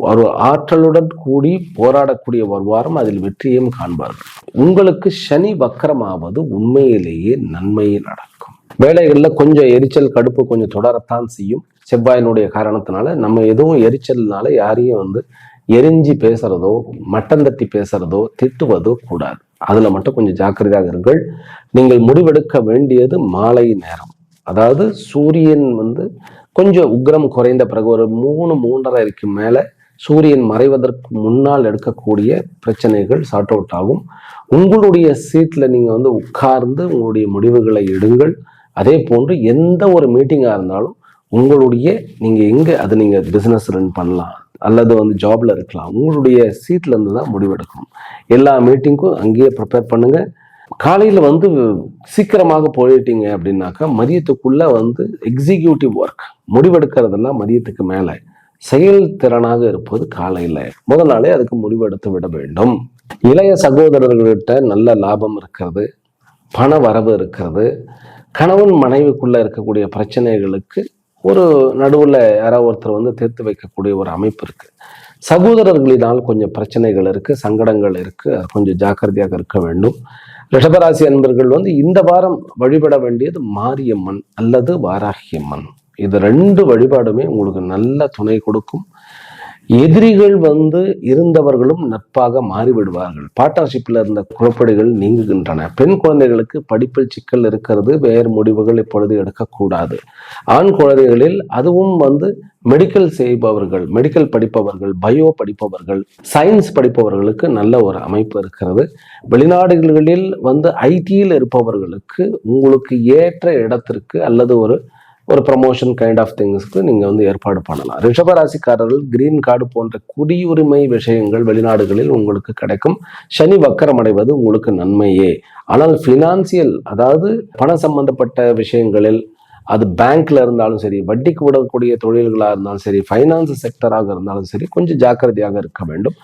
ஒரு ஆற்றலுடன் கூடி போராடக்கூடிய ஒரு வாரம், அதில் வெற்றியும் காண்பார்கள். உங்களுக்கு சனி வக்கரமாவது உண்மையிலேயே நன்மையை நடக்கும். வேலைகள்ல கொஞ்சம் எரிச்சல் கடுப்பு கொஞ்சம் தொடரத்தான் செய்யும். செவ்வாயினுடைய காரணத்தினால நம்ம எதுவும் எரிச்சல்னால யாரையும் எரிஞ்சு பேசுறதோ மட்டம் தட்டி பேசுறதோ திட்டுவதோ கூடாது. அதுல மட்டும் கொஞ்சம் ஜாக்கிரதையாக இருங்கள். நீங்கள் முடிவெடுக்க வேண்டியது மாலை நேரம், அதாவது சூரியன் கொஞ்சம் உக்ரம் குறைந்த பிறகு ஒரு 3-3:30 மேல சூரியன் மறைவதற்கு முன்னால் எடுக்கக்கூடிய பிரச்சனைகள் சார்ட் அவுட் ஆகும். உங்களுடைய சீட்ல நீங்க உட்கார்ந்து உங்களுடைய முடிவுகளை எடுங்கள். அதே போன்று எந்த ஒரு மீட்டிங்கா இருந்தாலும் உங்களுடைய நீங்க எங்க அது நீங்க பிசினஸ் ரன் பண்ணலாம் அல்லது ஜாப்ல இருக்கலாம், உங்களுடைய சீட்ல இருந்து தான் முடிவெடுக்கணும். எல்லா மீட்டிங்கும் அங்கேயே ப்ரிப்பேர் பண்ணுங்க. காலையில சீக்கிரமாக போயிட்டீங்க அப்படின்னாக்கா மதியத்துக்குள்ள எக்ஸிக்யூட்டிவ் ஒர்க் முடிவெடுக்கிறதெல்லாம் மதியத்துக்கு மேல, செயல்திறனாக இருப்பது காலையில முதல் நாளே அதுக்கு முடிவெடுத்து விட வேண்டும். இளைய சகோதரர்கள்கிட்ட நல்ல லாபம் இருக்கிறது, பண வரவு இருக்கிறது. கணவன் மனைவிக்குள்ள இருக்கக்கூடிய பிரச்சனைகளுக்கு ஒரு நடுவில் யாராவது ஒருத்தர் தீர்த்து வைக்கக்கூடிய ஒரு அமைப்பு இருக்கு. சகோதரர்களினால் கொஞ்சம் பிரச்சனைகள் இருக்கு, சங்கடங்கள் இருக்கு, அது கொஞ்சம் ஜாக்கிரதையாக இருக்க வேண்டும். ரிஷபராசி அன்பர்கள் இந்த வாரம் வழிபட வேண்டியது மாரியம்மன் அல்லது வாராகியம்மன். இது 2 வழிபாடுமே உங்களுக்கு நல்ல துணை கொடுக்கும். எதிரிகள் இருந்தவர்களும் நட்பாக மாறிவிடுவார்கள். பார்ட்னர்ஷிப்ல இருந்த குழப்படிகள் நீங்குகின்றன. பெண் குழந்தைகளுக்கு படிப்பில் சிக்கல் இருக்கிறது. வேறு முடிவுகள் இப்பொழுது எடுக்கக்கூடாது. ஆண் குழந்தைகளில் அதுவும் மெடிக்கல் செய்பவர்கள், மெடிக்கல் படிப்பவர்கள், பயோ படிப்பவர்கள், சயின்ஸ் படிப்பவர்களுக்கு நல்ல ஒரு அமைப்பு இருக்கிறது. வெளிநாடுகளில் ஐடியில் இருப்பவர்களுக்கு உங்களுக்கு ஏற்ற இடத்திற்கு அல்லது ஒரு ப்ரமோஷன் கைண்ட் ஆஃப் திங்ஸ்க்கு நீங்கள் ஏற்பாடு பண்ணலாம். ரிஷபராசிக்காரர்கள் கிரீன் கார்டு போன்ற குடியுரிமை விஷயங்கள் வெளிநாடுகளில் உங்களுக்கு கிடைக்கும். சனி வக்கரம் அடைவது உங்களுக்கு நன்மையே. ஆனால் ஃபினான்சியல், அதாவது பண சம்பந்தப்பட்ட விஷயங்களில், அது பேங்க்ல இருந்தாலும் சரி, வட்டிக்கு விடக்கூடிய தொழில்களாக இருந்தாலும் சரி, ஃபைனான்ஸ் செக்டராக இருந்தாலும் சரி, கொஞ்சம் ஜாக்கிரதையாக இருக்க வேண்டும்.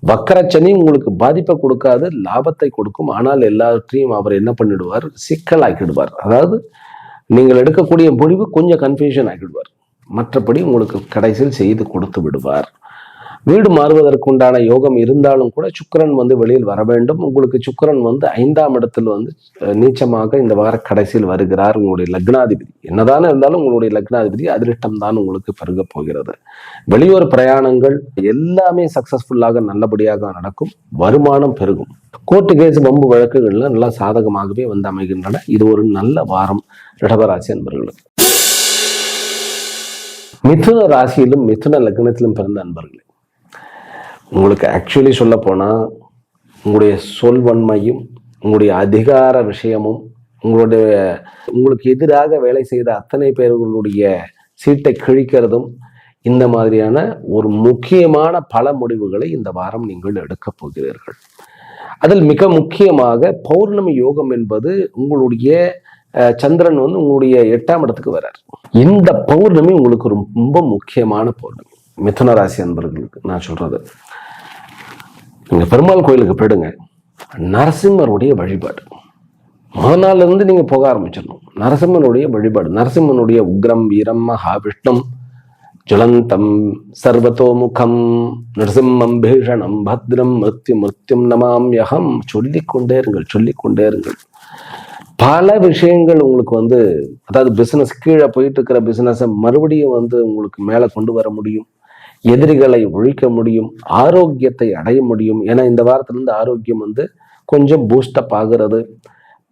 வக்கரச்சனி உங்களுக்கு பாதிப்பை கொடுக்காது, லாபத்தை கொடுக்கும். ஆனால் எல்லாவற்றையும் அவர் என்ன பண்ணிடுவார், சிக்கலாக்கிடுவார். அதாவது நீங்கள் எடுக்கக்கூடிய முடிவு கொஞ்சம் கன்ஃபியூஷன் ஆகிடுவார். மற்றபடி உங்களுக்கு கடைசியில் செய்து கொடுத்து விடுவார். வீடு மாறுவதற்குண்டான யோகம் இருந்தாலும் கூட சுக்கிரன் வெளியில் வர வேண்டும். உங்களுக்கு சுக்கிரன் 5ஆம் இடத்தில் நீச்சமாக இந்த வார கடைசியில் வருகிறார். உங்களுடைய லக்னாதிபதி என்னதானே இருந்தாலும் உங்களுடைய லக்னாதிபதி அதிர்ஷ்டம் தான் உங்களுக்கு பெருக போகிறது. வெளியூர் பிரயாணங்கள் எல்லாமே சக்சஸ்ஃபுல்லாக நல்லபடியாக நடக்கும். வருமானம் பெருகும். கோர்ட்டு கேஸ் வம்பு வழக்குகள்ல நல்லா சாதகமாகவே அமைகின்றன. இது ஒரு நல்ல வாரம் ரிஷபராசி அன்பர்களுக்கு. மிதுன ராசியிலும் மிதுன லக்னத்திலும் பிறந்த அன்பர்களே, உங்களுக்கு ஆக்சுவலி சொல்ல போனா உங்களுடைய சொல்வன்மையும் உங்களுடைய அதிகார விஷயமும் உங்களுக்கு எதிராக வேலை செய்த அத்தனை பேர்களுடைய சீட்டை கிழிக்கிறதும் இந்த மாதிரியான ஒரு முக்கியமான பல முடிவுகளை இந்த வாரம் நீங்கள் எடுக்கப் போகிறீர்கள். அதில் மிக முக்கியமாக பௌர்ணமி யோகம் என்பது உங்களுடைய சந்திரன் உங்களுடைய 8ஆம் இடத்துக்கு வர்றார். இந்த பௌர்ணமி உங்களுக்கு ரொம்ப முக்கியமான பௌர்ணமி. மிதுன ராசி அன்பர்களுக்கு நான் சொல்றது, நீங்க பெருமாள் கோயிலுக்கு போயிடுங்க. நரசிம்மருடைய வழிபாடு முதல் நாள்ல இருந்து நீங்க போக ஆரம்பிச்சிடணும். நரசிம்மனுடைய வழிபாடு, நரசிம்மனுடைய உக்ரம் வீரம் மகாவிஷ்ணம் ஜுலந்தம் சர்வதோமுகம் நரசிம்மம் பீஷணம் பத்ரம் மிருத்யும் நமாம்யகம் சொல்லிக்கொண்டே இருங்கள். பல விஷயங்கள் உங்களுக்கு அதாவது பிசினஸ் கீழே போயிட்டு இருக்கிற பிசினஸை மறுபடியும் உங்களுக்கு மேலே கொண்டு வர முடியும். எதிரிகளை ஒழிக்க முடியும். ஆரோக்கியத்தை அடைய முடியும். ஏன்னா இந்த வாரத்திலிருந்து ஆரோக்கியம் கொஞ்சம் பூஸ்டப் ஆகிறது.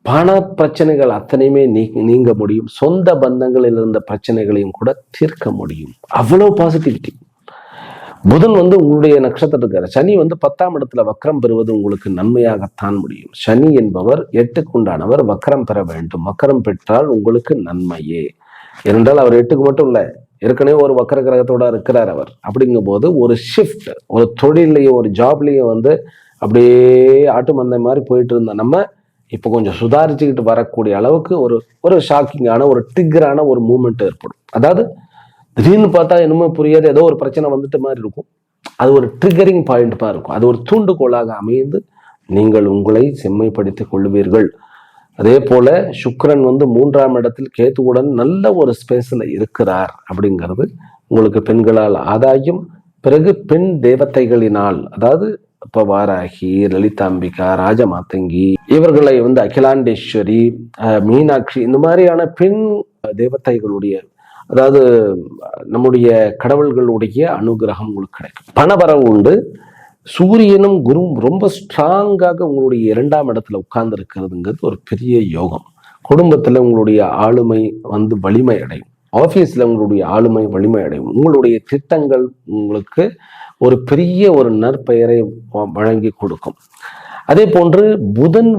பண பிரச்சனைகள் அத்தனையுமே நீங்க முடியும். சொந்த பந்தங்களில் இருந்த பிரச்சனைகளையும் கூட தீர்க்க முடியும். அவ்வளவு பாசிட்டிவிட்டி. புதன் உங்களுடைய நட்சத்திரத்துக்கார. சனி 10ஆம் இடத்துல வக்கரம் பெறுவது உங்களுக்கு நன்மையாகத்தான் முடியும். சனி என்பவர் 8க்கு உண்டானவர். வக்கரம் பெற வேண்டும். வக்கரம் பெற்றால் உங்களுக்கு நன்மையே. ஏனென்றால் அவர் 8க்கு மட்டும் இல்லை, ஏற்கனவே ஒரு வக்கர கிரகத்தோட இருக்கிறார் அவர். அப்படிங்கும் போது ஒரு ஷிஃப்ட், ஒரு தொழிலையும் ஒரு ஜாப்லையும் அப்படியே ஆட்டு மந்தை மாதிரி போயிட்டு இருந்த நம்ம இப்போ கொஞ்சம் சுதாரிச்சுக்கிட்டு வரக்கூடிய அளவுக்கு ஒரு ஷாக்கிங்கான ஒரு ட்ரிகரான ஒரு மூமெண்ட் ஏற்படும். அதாவது திடீர்னு பார்த்தா என்னமோ புரியாது, ஏதோ ஒரு பிரச்சனை மாதிரி இருக்கும். அது ஒரு ட்ரிகரிங் பாயிண்ட்மா இருக்கும். அது ஒரு தூண்டுகோலாக அமைந்து நீங்கள் உங்களை செம்மைப்படுத்திக் கொள்வீர்கள். அதே போல சுக்கிரன் 3ஆம் இடத்தில் கேத்துவுடன் நல்ல ஒரு ஸ்பேஸ்ல இருக்கிறார். அப்படிங்கிறது உங்களுக்கு பெண்களால் ஆதாயம். பிறகு பெண் தேவதைகளினால், அதாவது இப்ப வாராகி, லலிதாம்பிகா, ராஜமாதங்கி, இவர்களை அகிலாண்டேஸ்வரி, மீனாட்சி, இந்த மாதிரியான பெண் தேவதைகளுடைய, அதாவது நம்முடைய கடவுள்களுடைய அனுகிரகம் உங்களுக்கு கிடைக்கும். பணவரவு உண்டு. சூரியனும் குருவும் ரொம்ப ஸ்ட்ராங்காக உங்களுடைய 2ஆம் இடத்துல உட்கார்ந்து இருக்கிறதுங்கிறது ஒரு பெரிய யோகம். குடும்பத்துல உங்களுடைய ஆளுமை வலிமை அடையும். ஆபீஸ்ல உங்களுடைய ஆளுமை வலிமை அடையும். உங்களுடைய திட்டங்கள் உங்களுக்கு ஒரு பெரிய ஒரு நற்பெயரை வழங்கி கொடுக்கும். அதே போன்று புதன்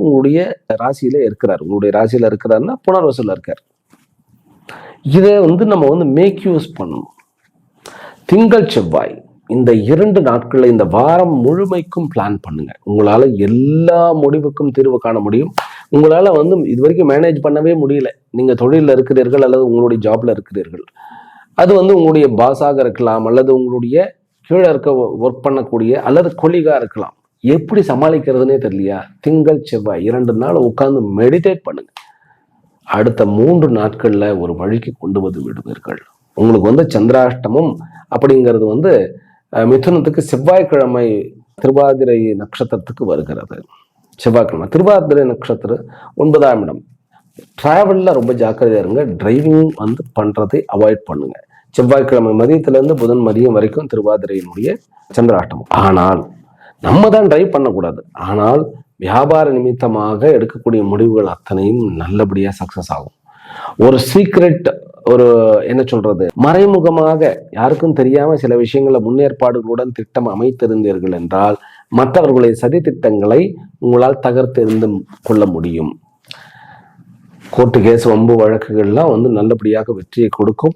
உங்களுடைய ராசியில இருக்கிறார். உங்களுடைய ராசியில இருக்கிறாருன்னா புனர்வசுல இருக்கார். இதை நம்ம மேக் யூஸ் பண்ணணும். திங்கள் செவ்வாய் இந்த 2 நாட்கள்ல இந்த வாரம் முழுமைக்கும் பிளான் பண்ணுங்க. உங்களால எல்லா முடிவுக்கும் தீர்வு காண முடியும். உங்களால இது வரைக்கும் மேனேஜ் பண்ணவே முடியல. நீங்க தொழில இருக்கிறீர்கள் அல்லது உங்களுடைய ஜாப்ல இருக்கிறீர்கள். அது உங்களுடைய பாஸாக இருக்கலாம், அல்லது உங்களுடைய கீழே இருக்க ஒர்க் பண்ணக்கூடிய அல்லது கொலிகா இருக்கலாம். எப்படி சமாளிக்கிறதுனே தெரியலையா? திங்கள் செவ்வாய் 2 நாள் உட்கார்ந்து மெடிடேட் பண்ணுங்க. அடுத்த 3 நாட்கள்ல ஒரு வழிக்கு கொண்டு வந்து விடுவீர்கள். உங்களுக்கு சந்திராஷ்டமம் அப்படிங்கிறது மிதுனத்துக்கு செவ்வாய்க்கிழமை திருவாதிரை நட்சத்திரத்துக்கு வருகிறது. செவ்வாய்க்கிழமை திருவாதிரை நட்சத்திரம் 9ஆம் இடம். டிராவல்ல ரொம்ப ஜாக்கிரதையா இருங்க. டிரைவிங் பண்றதை அவாய்ட் பண்ணுங்க. செவ்வாய்க்கிழமை மதியத்திலிருந்து புதன் மதியம் வரைக்கும் திருவாதிரையினுடைய சந்திராஷ்டமம். ஆனால் நம்ம தான் ட்ரைவ் பண்ணக்கூடாது. ஆனால் வியாபார நிமித்தமாக எடுக்கக்கூடிய முடிவுகள் அத்தனையும் நல்லபடியா சக்சஸ் ஆகும். ஒரு சீக்ரெட், ஒரு என்ன சொல்றது, மறைமுகமாக யாருக்கும் தெரியாம சில விஷயங்களை முன்னேற்பாடுகளுடன் திட்டம் அமைத்திருந்தீர்கள் என்றால் மற்றவர்களுடைய சதி திட்டங்களை உங்களால் தகர்த்தெறிந்து கொள்ள முடியும். கோர்ட்டு கேஸ், வம்பு வழக்குகள்லாம் நல்லபடியாக வெற்றியை கொடுக்கும்.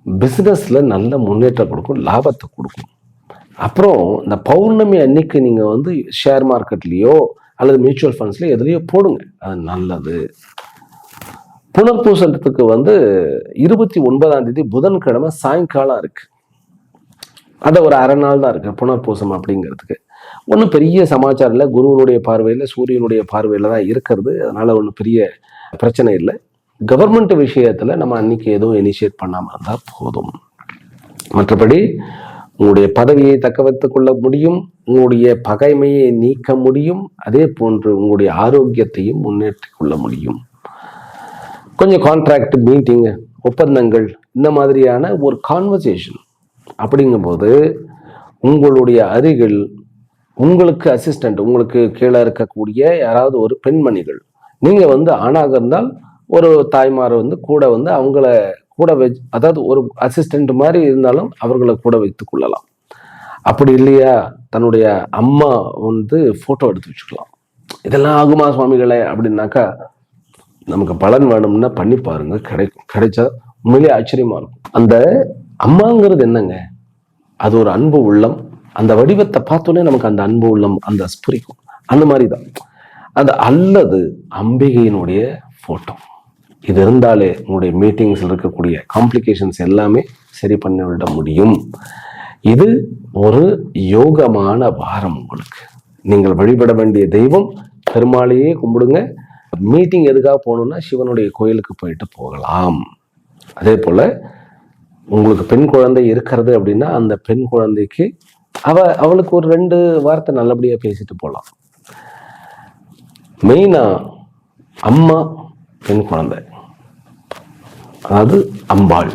பிசினஸ்ல நல்ல முன்னேற்றம் கொடுக்கும், லாபத்தை கொடுக்கும். அப்புறம் இந்த பௌர்ணமி அன்னைக்கு நீங்க ஷேர் மார்க்கெட்லயோ அல்லது மியூச்சுவல் ஃபண்ட்ஸ்லயோ எதுலயோ போடுங்க, அது நல்லது. புனர்பூசத்துக்கு 29ஆம் தேதி புதன்கிழமை சாயங்காலம் இருக்கு. அது ஒரு அரை நாள் தான் இருக்கு புனர்பூசம் அப்படிங்கிறதுக்கு. ஒன்றும் பெரிய சமாச்சாரம் இல்லை. குருவனுடைய பார்வையில் சூரியனுடைய பார்வையில தான் இருக்கிறது. அதனால ஒன்றும் பெரிய பிரச்சனை இல்லை. கவர்மெண்ட் விஷயத்துல நம்ம அன்னைக்கு எதுவும் இனிஷியேட் பண்ணாம இருந்தா போதும். மற்றபடி உங்களுடைய பதவியை தக்க வைத்துக் கொள்ள முடியும், உங்களுடைய பகைமையை நீக்க முடியும், அதே போன்று உங்களுடைய ஆரோக்கியத்தையும் முன்னேற்றி கொள்ள முடியும். கொஞ்சம் கான்ட்ராக்ட், மீட்டிங், ஒப்பந்தங்கள், இந்த மாதிரியான ஒரு கான்வர்சேஷன் அப்படிங்கும்போது உங்களுடைய அருகில் உங்களுக்கு அசிஸ்டன்ட், உங்களுக்கு கீழே இருக்கக்கூடிய யாராவது ஒரு பெண்மணிகள், நீங்க ஆணாக இருந்தால் ஒரு தாய்மார் கூட அவங்கள கூட அதாவது ஒரு அசிஸ்டன்ட் மாதிரி இருந்தாலும் அவர்களை கூட வைத்துக் கொள்ளலாம். அப்படி இல்லையா தன்னுடைய அம்மா போட்டோ எடுத்து வச்சுக்கலாம். இதெல்லாம் ஆகுமா சுவாமிகளே அப்படின்னாக்கா, நமக்கு பலன் வேணும்னா பண்ணி பாருங்க, கிடைச்சா உண்மையிலே ஆச்சரியமா இருக்கும். அந்த அம்மாங்கிறது என்னங்க, அது ஒரு அன்பு உள்ளம். அந்த வடிவத்தை பார்த்தோன்னே நமக்கு அந்த அன்பு உள்ளம் அந்த ஸ்புரிக்கும். அந்த மாதிரி தான் அது. அல்லது அம்பிகையினுடைய போட்டோ, இது இருந்தாலே உங்களுடைய மீட்டிங்ஸில் இருக்கக்கூடிய காம்ப்ளிகேஷன்ஸ் எல்லாமே சரி பண்ணிவிட முடியும். இது ஒரு யோகமான வாரம் உங்களுக்கு. நீங்கள் வழிபட வேண்டிய தெய்வம் பெருமாளையே கும்பிடுங்க. மீட்டிங் எதுக்காக போகணும்னா சிவனுடைய கோயிலுக்கு போயிட்டு போகலாம். அதே போல உங்களுக்கு பெண் குழந்தை இருக்கிறது அப்படின்னா அந்த பெண் குழந்தைக்கு அவளுக்கு ஒரு 2 வார்த்தை நல்லபடியா பேசிட்டு போகலாம். மெயினா அம்மா, பெண் குழந்தை, அதாவது அம்பாள்,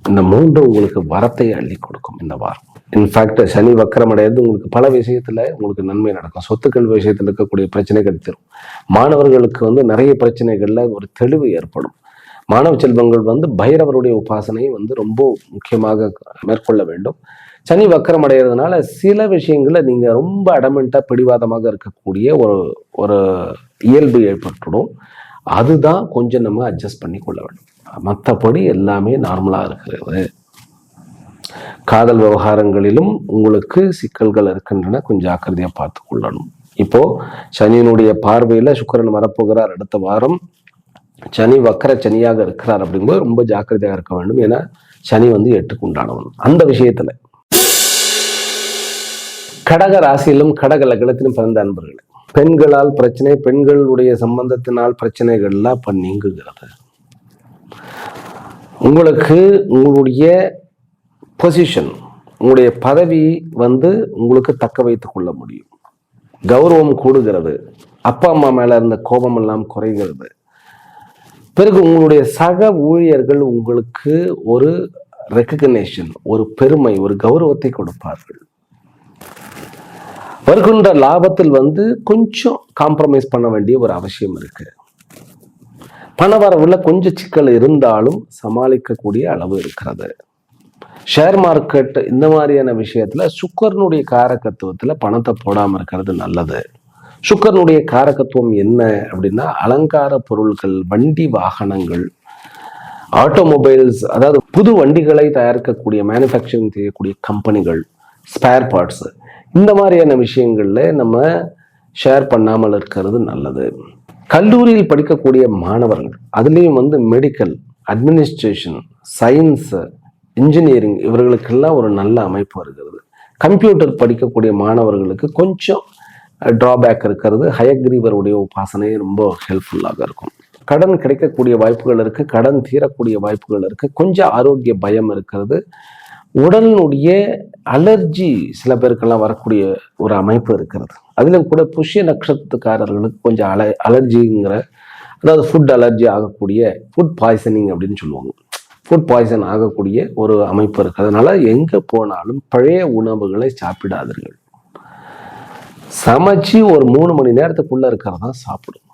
இந்த 3 உங்களுக்கு வரத்தை அள்ளி கொடுக்கும் இந்த வாரம். இன்ஃபேக்ட் சனி வக்கரம் அடையாது உங்களுக்கு பல விஷயத்துல உங்களுக்கு நன்மை நடக்கும். சொத்துக்கள் விஷயத்துல இருக்கக்கூடிய பிரச்சனைகள் தரும். மாணவர்களுக்கு நிறைய பிரச்சனைகள்ல ஒரு தெளிவு ஏற்படும். மாணவ செல்வங்கள் பைரவருடைய உபாசனை ரொம்ப முக்கியமாக மேற்கொள்ள வேண்டும். சனி வக்கரம் அடைகிறதுனால சில விஷயங்களை நீங்க ரொம்ப அடமெண்டா பிடிவாதமாக இருக்கக்கூடிய ஒரு இயல்பு ஏற்பட்டுடும். அதுதான் கொஞ்சம் நம்ம அட்ஜஸ்ட் பண்ணி கொள்ள வேண்டும். மற்றபடி எல்லாமே நார்மலா இருக்கிறது. காதல் விவகாரங்களிலும் உங்களுக்கு சிக்கல்கள் இருக்கின்றன, கொஞ்சம் ஜாக்கிரதையா பார்த்து கொள்ளணும். இப்போ சனியினுடைய பார்வையில சுக்கிரன் வரப்போகிறார் அடுத்த வாரம். சனி வக்கர சனியாக இருக்கிறார் அப்படிங்கும்போது ரொம்ப ஜாக்கிரதையா இருக்க வேண்டும். ஏன்னா சனி 8க்கு உண்டானவன். அந்த விஷயத்துல கடக ராசியிலும் கடக லக்னத்திலும் பிறந்த அன்பர்களே, பெண்களால் பிரச்சனை, பெண்களுடைய சம்பந்தத்தினால் பிரச்சனைகள்லாம் இப்ப நீங்குகிறது. உங்களுக்கு உங்களுடைய பொசிஷன், உங்களுடைய பதவி உங்களுக்கு தக்க வைத்துக் கொள்ள முடியும். கௌரவம் கூடுகிறது. அப்பா அம்மா மேல இருந்த கோபம் எல்லாம் குறைகிறது. பிறகு உங்களுடைய சக ஊழியர்கள் உங்களுக்கு ஒரு ரெகக்னேஷன், ஒரு பெருமை, ஒரு கௌரவத்தை கொடுப்பார்கள். வருகின்ற லாபத்தில் கொஞ்சம் காம்ப்ரமைஸ் பண்ண வேண்டிய ஒரு அவசியம் இருக்கு. பண வரவுல கொஞ்சம் சிக்கல் இருந்தாலும் சமாளிக்கக்கூடிய அளவு இருக்கிறது. ஷேர் மார்க்கெட் இந்த மாதிரியான விஷயத்துல சுக்கரனுடைய காரகத்துவத்துல பணத்தை போடாம இருக்கிறது நல்லது. சுக்கரனுடைய காரகத்துவம் என்ன அப்படின்னா அலங்கார பொருட்கள், வண்டி வாகனங்கள், ஆட்டோமொபைல்ஸ், அதாவது புது வண்டிகளை தயாரிக்கக்கூடிய மேனுஃபேக்சரிங் செய்யக்கூடிய கம்பெனிகள், ஸ்பேர் பார்ட்ஸ், இந்த மாதிரியான விஷயங்கள்ல நம்ம ஷேர் பண்ணாமல் இருக்கிறது நல்லது. கல்லூரியில் படிக்கக்கூடிய மாணவர்கள், அதுலேயும் மெடிக்கல், அட்மினிஸ்ட்ரேஷன், சயின்ஸ், இன்ஜினியரிங், இவர்களுக்கெல்லாம் ஒரு நல்ல அமைப்பு வருகிறது. கம்ப்யூட்டர் படிக்கக்கூடிய மாணவர்களுக்கு கொஞ்சம் டிராபேக் இருக்கிறது. ஹயக்ரீவருடைய உபாசனை ரொம்ப ஹெல்ப்ஃபுல்லாக இருக்கும். கடன் கிடைக்கக்கூடிய வாய்ப்புகள் இருக்கு, கடன் தீரக்கூடிய வாய்ப்புகள் இருக்கு. கொஞ்சம் ஆரோக்கிய பயம் இருக்கிறது. உடலினுடைய அலர்ஜி சில பேருக்கெல்லாம் வரக்கூடிய ஒரு அமைப்பு இருக்கிறது. அதிலும் கூட புஷ்ய நட்சத்திரக்காரர்களுக்கு கொஞ்சம் அலர்ஜிங்கிற, அதாவது ஃபுட் அலர்ஜி ஆகக்கூடிய, ஃபுட் பாய்சனிங் அப்படின்னு சொல்லுவாங்க. ஃபுட் பாய்சன் ஆகக்கூடிய ஒரு அமைப்பு இருக்குது. அதனால எங்கே போனாலும் பழைய உணவுகளை சாப்பிடாதீர்கள். சமைச்சு ஒரு 3 மணி நேரத்துக்குள்ள இருக்கிறதா சாப்பிடும்.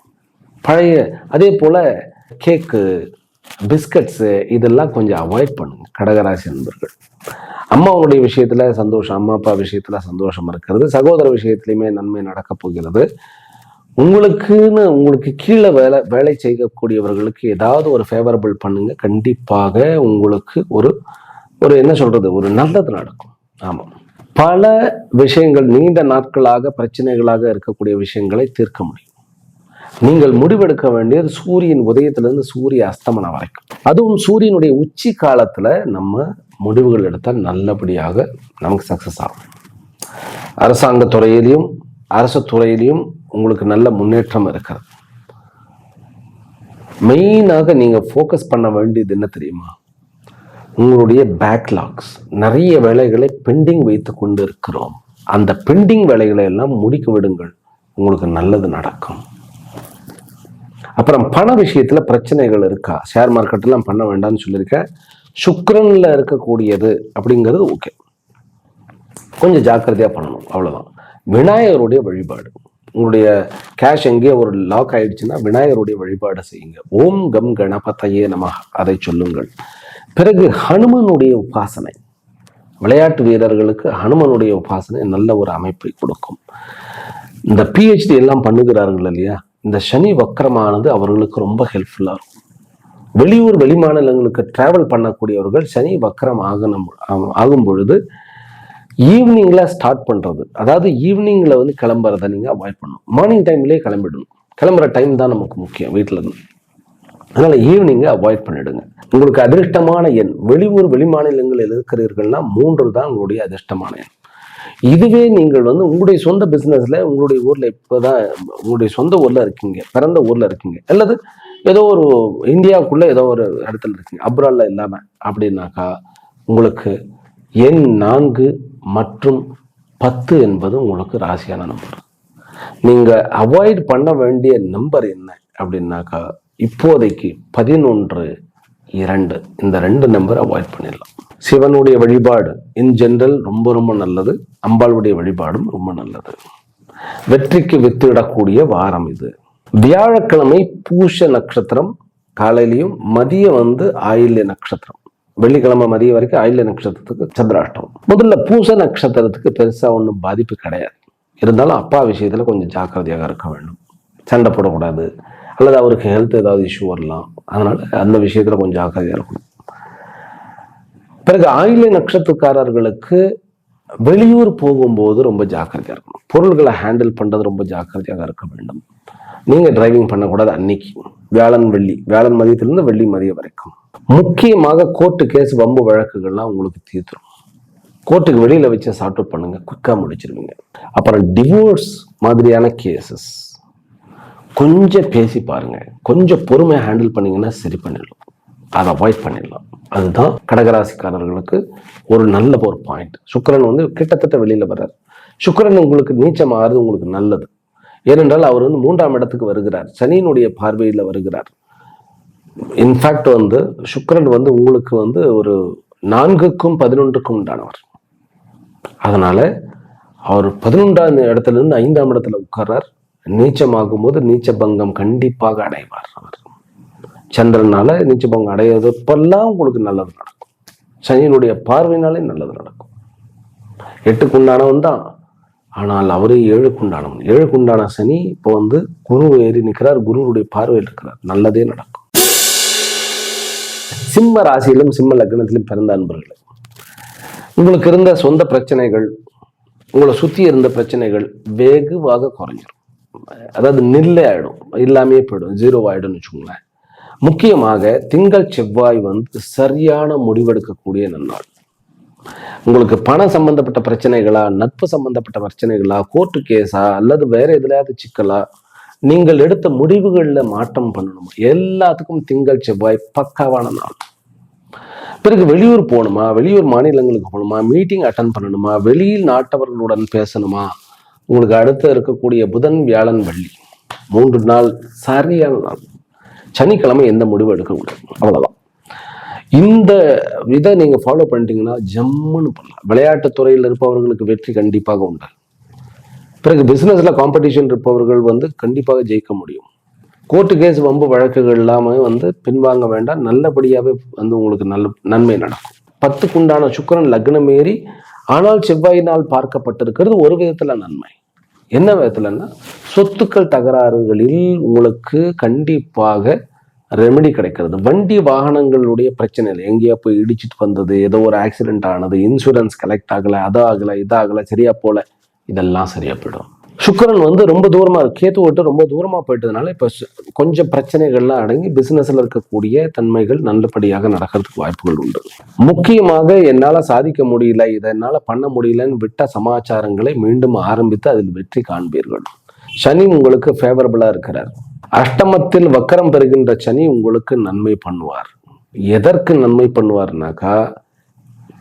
பழைய அதே போல கேக்கு, பிஸ்கட்ஸு இதெல்லாம் கொஞ்சம் அவாய்ட் பண்ணுங்க கடகராசி நண்பர்கள். அம்மாவுடைய விஷயத்துல சந்தோஷம், அம்மா அப்பா விஷயத்துல சந்தோஷம் இருக்கிறது. சகோதர விஷயத்திலையுமே நன்மை நடக்க போகிறது. உங்களுக்கு கீழே வேலை செய்யக்கூடியவர்களுக்கு ஏதாவது ஒரு ஃபேவரபிள் பண்ணுங்க. கண்டிப்பாக உங்களுக்கு ஒரு என்ன சொல்றது, ஒரு நல்லது நடக்கும். ஆமாம், பல விஷயங்கள் நீண்ட நாட்களாக பிரச்சனைகளாக இருக்கக்கூடிய விஷயங்களை தீர்க்க முடியும். நீங்கள் முடிவெடுக்க வேண்டியது சூரியன் உதயத்திலிருந்து சூரிய அஸ்தமனம் வரைக்கும். அதுவும் சூரியனுடைய உச்சி காலத்துல நம்ம முடிவுகள் எடுத்தால் நல்லபடியாக நமக்கு சக்சஸ் ஆகும். அரசாங்க துறையிலையும் அரசு துறையிலையும் உங்களுக்கு நல்ல முன்னேற்றம் இருக்கிறது. மெயினாக நீங்க ஃபோக்கஸ் பண்ண வேண்டியது என்ன தெரியுமா? உங்களுடைய பேக்லாக்ஸ், நிறைய வேலைகளை பெண்டிங் வைத்து கொண்டு இருக்கிறோம். அந்த பெண்டிங் வேலைகளை எல்லாம் முடிக்க விடுங்கள், உங்களுக்கு நல்லது நடக்கும். அப்புறம் பண விஷயத்துல பிரச்சனைகள் இருக்கா? ஷேர் மார்க்கெட் எல்லாம் பண்ண வேண்டாம்னு சொல்லியிருக்கேன். சுக்கிரன்ல இருக்கக்கூடியது அப்படிங்கிறது ஓகே, கொஞ்சம் ஜாக்கிரதையா பண்ணணும், அவ்வளவுதான். விநாயகருடைய வழிபாடு, உங்களுடைய கேஷ் எங்கேயோ ஒரு லாக் ஆயிடுச்சுன்னா விநாயகருடைய வழிபாடு செய்யுங்க. ஓம் கம் கணபதையே நமஹ அதை சொல்லுங்கள். பிறகு ஹனுமனுடைய உபாசனை, விளையாட்டு வீரர்களுக்கு ஹனுமனுடைய உபாசனை நல்ல ஒரு அமைப்பை கொடுக்கும். இந்த PhD எல்லாம் பண்ணுகிறார்கள் இல்லையா, இந்த சனி வக்கரமானது அவர்களுக்கு ரொம்ப ஹெல்ப்ஃபுல்லாக இருக்கும். வெளியூர் வெளிமாநிலங்களுக்கு டிராவல் பண்ணக்கூடியவர்கள் சனி வக்கரம் ஆகும் பொழுது ஈவினிங்ல ஸ்டார்ட் பண்றது, அதாவது ஈவினிங்ல வந்து கிளம்புறதை நீங்க அவாய்ட் பண்ணணும். மார்னிங் டைம்லேயே கிளம்பிடணும். கிளம்புற டைம் தான் நமக்கு முக்கியம் வீட்டில இருந்து. அதனால ஈவினிங்கை அவாய்ட் பண்ணிடுங்க. உங்களுக்கு அதிர்ஷ்டமான எண், வெளியூர் வெளிமாநிலங்களில் இருக்கிறீர்கள்னா 3 தான் உங்களுடைய அதிர்ஷ்டமான எண். இதுவே நீங்கள் வந்து உங்களுடைய சொந்த பிசினஸ்ல உங்களுடைய ஊர்ல இப்போதான் உங்களுடைய சொந்த ஊர்ல இருக்கீங்க, பிறந்த ஊர்ல இருக்கீங்க, அல்லது ஏதோ ஒரு இந்தியாவுக்குள்ள ஏதோ ஒரு இடத்துல இருக்கீங்க, அப்ராட்ல இல்லாம அப்படின்னாக்கா உங்களுக்கு எண் 4 மற்றும் 10 என்பது உங்களுக்கு ராசியான நம்பர். நீங்க அவாய்ட் பண்ண வேண்டிய நம்பர் என்ன அப்படின்னாக்கா இப்போதைக்கு 11, 2 இந்த 2 நம்பர் அவாய்ட் பண்ணிடலாம். சிவனுடைய வழிபாடு இன் ஜெனரல் ரொம்ப ரொம்ப நல்லது. அம்பாளுடைய வழிபாடும் ரொம்ப நல்லது. வெற்றிக்கு வித்திடக்கூடிய வாரம் இது. வியாழக்கிழமை பூஷ நட்சத்திரம் காலையிலையும், மதியம் வந்து ஆயில்ய நட்சத்திரம், வெள்ளிக்கிழமை மதியம் வரைக்கும் ஆயில்ய நட்சத்திரத்துக்கு சந்திராஷ்டம். முதல்ல பூச நட்சத்திரத்துக்கு பெருசா ஒன்றும் பாதிப்பு கிடையாது. இருந்தாலும் அப்பா விஷயத்துல கொஞ்சம் ஜாக்கிரதையாக இருக்க வேண்டும். சண்டை போடக்கூடாது, அல்லது அவருக்கு ஹெல்த் ஏதாவது இஷ்யூ வரலாம். அதனால அந்த விஷயத்துல கொஞ்சம் ஜாக்கிரதையாக இருக்கணும். பிறகு ஆயில்ய நட்சத்திரக்காரர்களுக்கு வெளியூர் போகும்போது ரொம்ப ஜாக்கிரதையாக இருக்கணும். பொருள்களை ஹேண்டில் பண்றது ரொம்ப ஜாக்கிரதையாக இருக்க வேண்டும். நீங்க டிரைவிங் பண்ணக்கூடாது அன்னைக்கு, வியாழன் மதியத்திலிருந்து வெள்ளி மதியம் வரைக்கும். முக்கியமாக கோர்ட்டு கேஸ், வம்பு வழக்குகள்லாம் உங்களுக்கு தீர்த்துரும். கோர்ட்டுக்கு வெளியில வச்சு சார்ட் அவுட் பண்ணுங்க, குயிக்கா முடிச்சிருவீங்க. அப்புறம் டிவோர்ஸ் மாதிரியான கேசஸ் கொஞ்சம் பேசி பாருங்க, கொஞ்சம் பொறுமையா ஹேண்டில் பண்ணீங்கன்னா சரி பண்ணிடலாம், அதை அவாய்ட் பண்ணிடலாம். அதுதான் கடகராசிக்காரர்களுக்கு ஒரு நல்ல ஒரு பாயிண்ட். சுக்கிரன் வந்து கிட்டத்தட்ட வெளியில வர்றார். சுக்கிரன் உங்களுக்கு நீச்சம் ஆறுது உங்களுக்கு நல்லது. ஏனென்றால் அவர் வந்து 3ஆம் இடத்துக்கு வருகிறார், சனியினுடைய பார்வையில வருகிறார். இன்ஃபேக்ட் வந்து சுக்கிரன் வந்து உங்களுக்கு வந்து ஒரு 4க்கும் 11க்கும் உண்டானவர். அதனால அவர் 11ஆம் இடத்துல இருந்து 5ஆம் இடத்துல உட்கார்றார். நீச்சமாகும் போது நீச்ச பங்கம் கண்டிப்பாக அடைவார். அவர் சந்திரனால நீச்ச பங்கம் அடைவதப்பெல்லாம் உங்களுக்கு நல்லது நடக்கும். சனியினுடைய பார்வையினாலே நல்லது நடக்கும். 8க்கு உண்டானவன் தான், ஆனால் அவரே 7க்கு உண்டானவன். 7க்கு உண்டான சனி இப்போ வந்து குரு ஏறி நிற்கிறார், குருவுடைய பார்வையில் இருக்கிறார், நல்லதே நடக்கும். சிம்ம ராசியிலும் சிம்ம லக்னத்திலும் பிறந்த அன்பர்களே, உங்களுக்கு இருந்த சொந்த பிரச்சனைகள், உங்களை சுத்தி இருந்த பிரச்சனைகள் வெகுவாக குறைஞ்சிடும். அதாவது நில்லே ஆயிடும், இல்லாமே போயிடும், 0 ஆயிடும்னு வச்சுக்கோங்களேன். முக்கியமாக திங்கள் செவ்வாய் வந்து சரியான முடிவெடுக்கக்கூடிய நன்னாள். உங்களுக்கு பணம் சம்பந்தப்பட்ட பிரச்சனைகளா, நட்பு சம்பந்தப்பட்ட பிரச்சனைகளா, கோர்ட்டு கேஸா, அல்லது வேற எதுலையாவது சிக்கலா, நீங்கள் எடுத்த முடிவுகள்ல மாற்றம் பண்ணணுமா, எல்லாத்துக்கும் திங்கள் செவ்வாய் பக்காவான நாள். பிறகு வெளியூர் போகணுமா, வெளியூர் மாநிலங்களுக்கு போகணுமா, மீட்டிங் அட்டன் பண்ணணுமா, வெளியில் நாட்டவர்களுடன் பேசணுமா, உங்களுக்கு அடுத்து இருக்கக்கூடிய புதன் வியாழன் வெள்ளி 3 நாள் சரியான நாள். சனிக்கிழமை எந்த முடிவு எடுக்க கூடாது, அவ்வளவுதான். இந்த இதை நீங்க ஃபாலோ பண்ணிட்டீங்கன்னா ஜம்முன்னு பண்ணலாம். விளையாட்டுத் துறையில் இருப்பவர்களுக்கு வெற்றி கண்டிப்பாக உண்டு. பிறகு பிசினஸ்ல காம்படிஷன் இருப்பவர்கள் வந்து கண்டிப்பாக ஜெயிக்க முடியும். கோர்ட்டு கேஸ் வம்பு வழக்குகள் இல்லாமல் பின்வாங்க வேண்டாம். நல்லபடியாகவே உங்களுக்கு நன்மை நடக்கும். 10க்குண்டான சுக்கிரன் லக்னம் ஏறி ஆனால் செவ்வாயினால் பார்க்கப்பட்டிருக்கிறது ஒரு விதத்துல நன்மை. என்ன விதத்துலன்னா, சொத்துக்கள் தகராறுகளில் உங்களுக்கு கண்டிப்பாக ரெமெடி கிடைக்கிறது. வண்டி வாகனங்களுடைய பிரச்சனை இல்லை. எங்கேயா போய் இடிச்சிட்டு வந்தது, ஏதோ ஒரு ஆக்சிடென்ட் ஆனது, இன்சூரன்ஸ் கலெக்ட் ஆகலை, அது ஆகலை, இதாகலை, சரியா போல, இதெல்லாம் சரியா போயிடும். சுக்கிரன் ரொம்ப தூரமா இருக்கு. கேத்து விட்டு ரொம்ப தூரமா போயிட்டதுனால இப்ப கொஞ்சம் பிரச்சனைகள்லாம் அடங்கி பிசினஸ்ல இருக்கக்கூடிய தன்மைகள் நல்லபடியாக நடக்கிறதுக்கு வாய்ப்புகள் உண்டு. முக்கியமாக என்னால சாதிக்க முடியல, இதை என்னால பண்ண முடியலன்னு விட்ட சமாச்சாரங்களை மீண்டும் ஆரம்பித்து அதில் வெற்றி காண்பீர்கள். சனி உங்களுக்கு ஃபேவரபிளா இருக்கிறார். அஷ்டமத்தில் வக்கரம் பெறுகின்ற சனி உங்களுக்கு நன்மை பண்ணுவார். எதற்கு நன்மை பண்ணுவார்னாக்கா,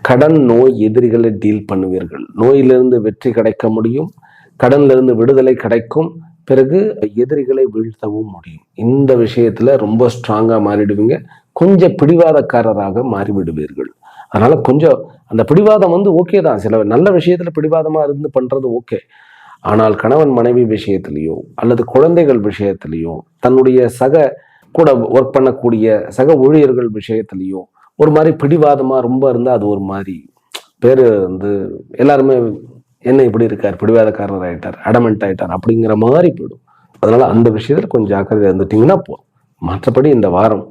கடன் நோய் எதிரிகளை டீல் பண்ணுவீர்கள். நோயிலிருந்து வெற்றி கிடைக்க முடியும், கடன்ல இருந்து விடுதலை கிடைக்கும், பிறகு எதிரிகளை வீழ்த்தவும் முடியும். இந்த விஷயத்துல ரொம்ப ஸ்ட்ராங்கா மாறிடுவீங்க. கொஞ்சம் பிடிவாதக்காரராக மாறிவிடுவீர்கள். அதனால கொஞ்சம் அந்த பிடிவாதம் ஓகே தான். சில நல்ல விஷயத்துல பிடிவாதமா இருந்து பண்றது ஓகே. ஆனால் கணவன் மனைவி விஷயத்திலேயோ அல்லது குழந்தைகள் விஷயத்திலேயோ, தன்னுடைய கூட ஒர்க் பண்ணக்கூடிய சக ஊழியர்கள் விஷயத்திலேயோ ஒரு மாதிரி பிடிவாதமா ரொம்ப இருந்தால் அது ஒரு மாதிரி பேரு எல்லாருமே என்ன இப்படி இருக்கார், பிடிவாதக்காரர் ஆயிட்டார், அடமெண்ட் ஆயிட்டார் அப்படிங்கிற மாதிரி போயிடும். அதனால அந்த விஷயத்துல கொஞ்சம் ஜாக்கிரதை இருந்துட்டீங்கன்னா போதும். மற்றபடி இந்த வாரம்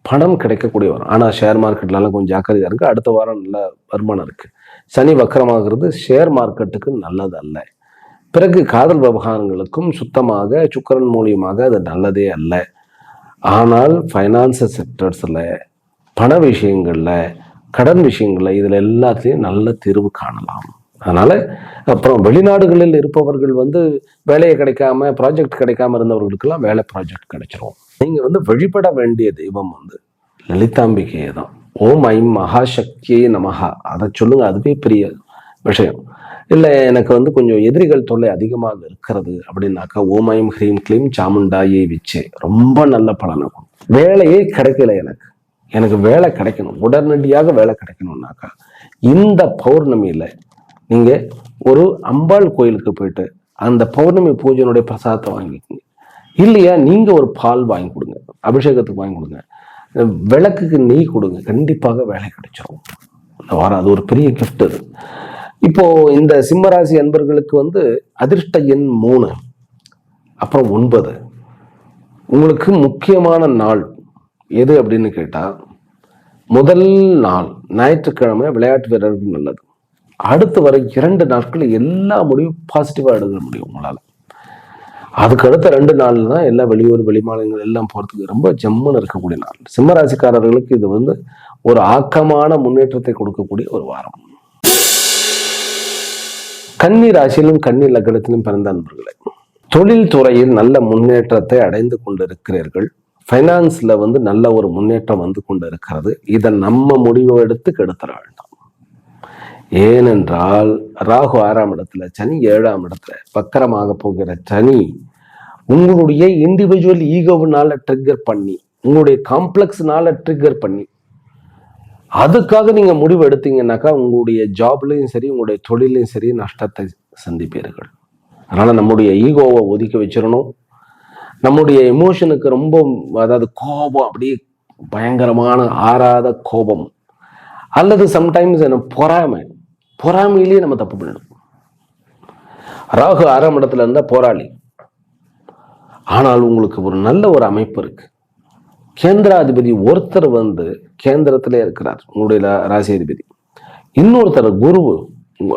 பணம் கிடைக்கக்கூடிய வாரம். ஆனால் ஷேர் மார்க்கெட்லாம் கொஞ்சம் ஜாக்கிரதையா இருக்கு. அடுத்த வாரம் நல்ல வருமானம் இருக்கு. சனி வக்கரமாகிறது ஷேர் மார்க்கெட்டுக்கு நல்லது அல்ல. பிறகு காதல் விவகாரங்களுக்கும் சுத்தமாக சுக்கிரன் மூலியமாக அது நல்லதே அல்ல. ஆனால் ஃபைனான்ஸ் செக்டர்ஸ்ல, பண விஷயங்கள்ல, கடன் விஷயங்கள்ல, இதுல எல்லாத்துலேயும் நல்ல தீர்வு காணலாம். அதனால அப்புறம் வெளிநாடுகளில் இருப்பவர்கள் வேலையை கிடைக்காம, ப்ராஜெக்ட் கிடைக்காம இருந்தவர்களுக்கெல்லாம் வேலை ப்ராஜெக்ட் கிடைச்சிரும். நீங்க வழிபட வேண்டிய தெய்வம் லலிதாம்பிகையை தான். ஓம் ஐம் மகாசக்தியே நமஹா, அதை சொல்லுங்க. அதுவே பெரிய விஷயம். இல்லை எனக்கு கொஞ்சம் எதிரிகள் தொல்லை அதிகமாக இருக்கிறது அப்படின்னாக்கா, ஓம் ஐம் ஹ்ரீம் க்ளீம் சாமுண்டாயை விச்சே ரொம்ப நல்ல பலனாகும். வேலையே கிடைக்கல, எனக்கு வேலை கிடைக்கணும், உடனடியாக வேலை கிடைக்கணும்னாக்கா இந்த பௌர்ணமியில நீங்க ஒரு அம்பாள் கோயிலுக்கு போயிட்டு அந்த பௌர்ணமி பூஜையினுடைய பிரசாதத்தை வாங்கிக்கோங்க. இல்லையா நீங்க ஒரு பால் வாங்கி கொடுங்க, அபிஷேகத்துக்கு வாங்கி கொடுங்க, விளக்குக்கு நெய் கொடுங்க, கண்டிப்பாக வேலை கிடைச்சிடும் இந்த வாரம். அது ஒரு பெரிய கிஃப்ட். அது இப்போ இந்த சிம்மராசி அன்பர்களுக்கு அதிர்ஷ்ட எண் 3, அப்புறம் 9. உங்களுக்கு முக்கியமான நாள் எது அப்படின்னு கேட்டா, முதல் நாள் ஞாயிற்றுக்கிழமை விளையாட்டு வீரர்கள் நல்லது. அடுத்து வர 2 நாட்கள் எல்லா முடிவும் பாசிட்டிவா எடுக்க முடியும் உங்களால. அதுக்கு அடுத்த 2 நாள்ல தான் எல்லா வெளியூர் வெளிமாநிலங்கள் எல்லாம் போறதுக்கு ரொம்ப ஜம்முன்னு இருக்கக்கூடிய நாள். சிம்மராசிக்காரர்களுக்கு இது ஒரு ஆக்கமான முன்னேற்றத்தை கொடுக்கக்கூடிய ஒரு வாரம். கன்னி ராசியிலும் கன்னி லக்னத்திலும் பிறந்த அன்பர்களே, தொழில் துறையில் நல்ல முன்னேற்றத்தை அடைந்து கொண்டிருக்கிறீர்கள். ஃபைனான்ஸ்ல நல்ல ஒரு முன்னேற்றம் கொண்டு இருக்கிறது. இதை நம்ம முடிவு எடுத்து கெடுத்துட வேண்டாம். ஏனென்றால் ராகு 6ஆம் இடத்துல, சனி 7ஆம் இடத்துல வக்கரமாக போகிற சனி உங்களுடைய இண்டிவிஜுவல் ஈகோவினால ட்ரிகர் பண்ணி, உங்களுடைய காம்ப்ளெக்ஸ்னால ட்ரிகர் பண்ணி, அதுக்காக நீங்க முடிவு எடுத்தீங்கன்னாக்கா உங்களுடைய ஜாப்லையும் சரி, உங்களுடைய தொழிலையும் சரி நஷ்டத்தை சந்திப்பீர்கள். அதனால நம்முடைய ஈகோவை ஒதுக்கி வச்சிடணும். நம்முடைய எமோஷனுக்கு ரொம்ப, அதாவது கோபம், அப்படியே பயங்கரமான ஆறாத கோபம், அல்லது சம்டைம்ஸ் பொறாமையிலேயே நம்ம தப்பு பண்ணிடும். ராகு 6ஆம் இடத்துல இருந்தா போராளி. ஆனால் உங்களுக்கு ஒரு நல்ல ஒரு அமைப்பு இருக்கு. கேந்திராதிபதி ஒருத்தர் கேந்திரத்திலே இருக்கிறார், உங்களுடைய ராசி அதிபதி. இன்னொருத்தர் குரு,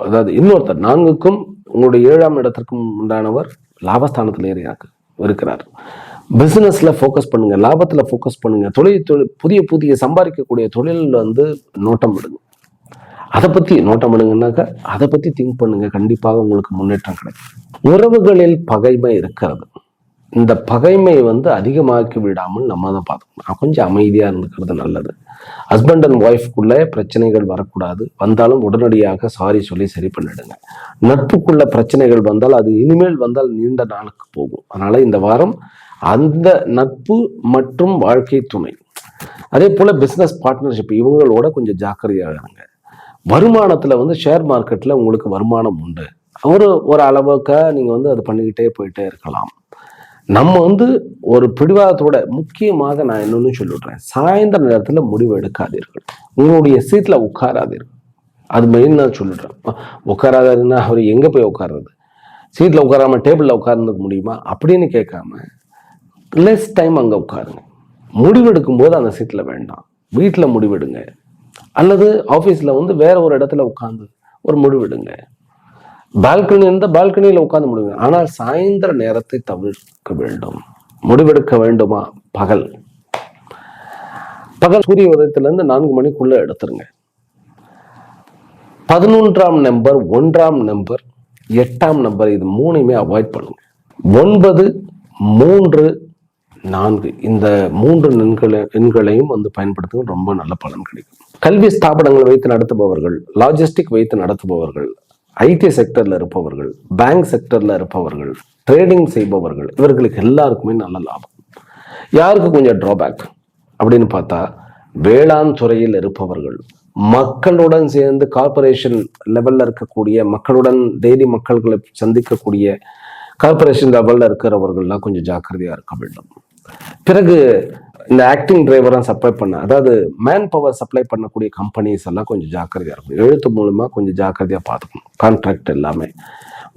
அதாவது இன்னொருத்தர் 4க்கும் உங்களுடைய 7ஆம் இடத்திற்கும் உண்டானவர் லாபஸ்தானத்திலே இருக்கிறார். பிசினஸ்ல ஃபோக்கஸ் பண்ணுங்க, லாபத்துல ஃபோக்கஸ் பண்ணுங்க, புதிய புதிய சம்பாதிக்கக்கூடிய தொழில் நோட்டம் விடுங்க. அதை பத்தி நோட்டம் விடுங்கன்னாக்கா அதை பத்தி திங்க் பண்ணுங்க, கண்டிப்பாக உங்களுக்கு முன்னேற்றம் கிடைக்கும். உறவுகளில் பகைமை இருக்கிறது. இந்த பகைமை அதிகமாக்கி விடாமல் நம்ம தான் பார்த்துக்கணும். கொஞ்சம் அமைதியா இருந்துக்கிறது நல்லது. ஹஸ்பண்ட் அண்ட் ஒய்ஃப்குள்ள பிரச்சனைகள் வரக்கூடாது. வந்தாலும் உடனடியாக சாரி சொல்லி சரி பண்ணிடுங்க. நட்புக்குள்ள பிரச்சனைகள் வந்தால் அது இனிமேல் வந்தால் நீண்ட நாளுக்கு போகும். அதனால இந்த வாரம் அந்த நட்பு மற்றும் வாழ்க்கை துணை அதே போல பிசினஸ் பார்ட்னர்ஷிப் இவங்களோட கொஞ்சம் ஜாக்கிரதையாக இருங்க. வருமானத்துல வந்து ஷேர் மார்க்கெட்ல உங்களுக்கு வருமானம் உண்டு. ஒரு அளவுக்கு நீங்க வந்து அது பண்ணிக்கிட்டே போயிட்டே இருக்கலாம். நம்ம வந்து ஒரு பிடிவாதத்தோட முக்கியமாக நான் இன்னொன்னு சொல்லிடுறேன், சாயந்தர நேரத்துல முடிவு எடுக்காதீர்கள். உங்களுடைய சீட்ல உட்காராதீர்கள். அது மெயின் நான் சொல்லிடுறேன். உட்காராதுன்னா அவர் எங்க போய் உட்கார்றது? சீட்ல உட்காராம டேபிள்ல உட்கார்ந்துக்க முடியுமா அப்படின்னு கேட்காம லெஸ் டைம் அங்க உட்காருங்க. முடிவெடுக்கும் போது அந்த சீட்ல வேண்டாம், வீட்டுல முடிவெடுங்க. அல்லது ஆபீஸ்ல வந்து வேற ஒரு இடத்துல உட்கார்ந்து ஒரு முடிவெடுங்க. பால்கனி இருந்தால் பால்கனியில் உட்கார்ந்து முடிவுங்க. ஆனால் சாயந்தர நேரத்தை தவிர்க்க வேண்டும். முடிவெடுக்க வேண்டுமா? பகல் சூரிய உதயத்திலிருந்து 4 மணிக்குள்ள எடுத்துருங்க. 11ஆம் நம்பர், 1ஆம் நம்பர், 8ஆம் நம்பர், இது 3மே அவாய்ட் பண்ணுங்க. 9, 3, 4 இந்த 3 எண்களையும் வந்து பயன்படுத்துங்க. ரொம்ப நல்ல பலன் கிடைக்கும். கல்வி ஸ்தாபனங்களை வைத்து நடத்துபவர்கள், லாஜிஸ்டிக் வைத்து நடத்துபவர்கள், ஐடி செக்டர்ல இருப்பவர்கள், பேங்க் செக்டர்ல இருப்பவர்கள், ட்ரேடிங் செய்பவர்கள், இவர்களுக்கு எல்லாருக்குமே நல்ல லாபம். யாருக்கு கொஞ்சம் டிராபேக் அப்படின்னு பார்த்தா, வேளாண் துறையில் இருப்பவர்கள், மக்களுடன் சேர்ந்து கார்பரேஷன் லெவல்ல இருக்கக்கூடிய, மக்களுடன் டெய்லி மக்கள்களை சந்திக்கக்கூடிய கார்பரேஷன் லெவல்ல இருக்கிறவர்கள்லாம் கொஞ்சம் ஜாக்கிரதையா இருக்க வேண்டும். பிறகு இந்த ஆக்டிங் டிரைவரா சப்ளை பண்ண, அதாவது மேன் பவர் சப்ளை பண்ணக்கூடிய கம்பெனிஸ் எல்லாம் கொஞ்சம் ஜாக்கிரதையா இருக்கும். எழுத்து மூலமா கொஞ்சம் ஜாக்கிரதையா பார்த்துக்கணும். கான்ட்ராக்ட் எல்லாமே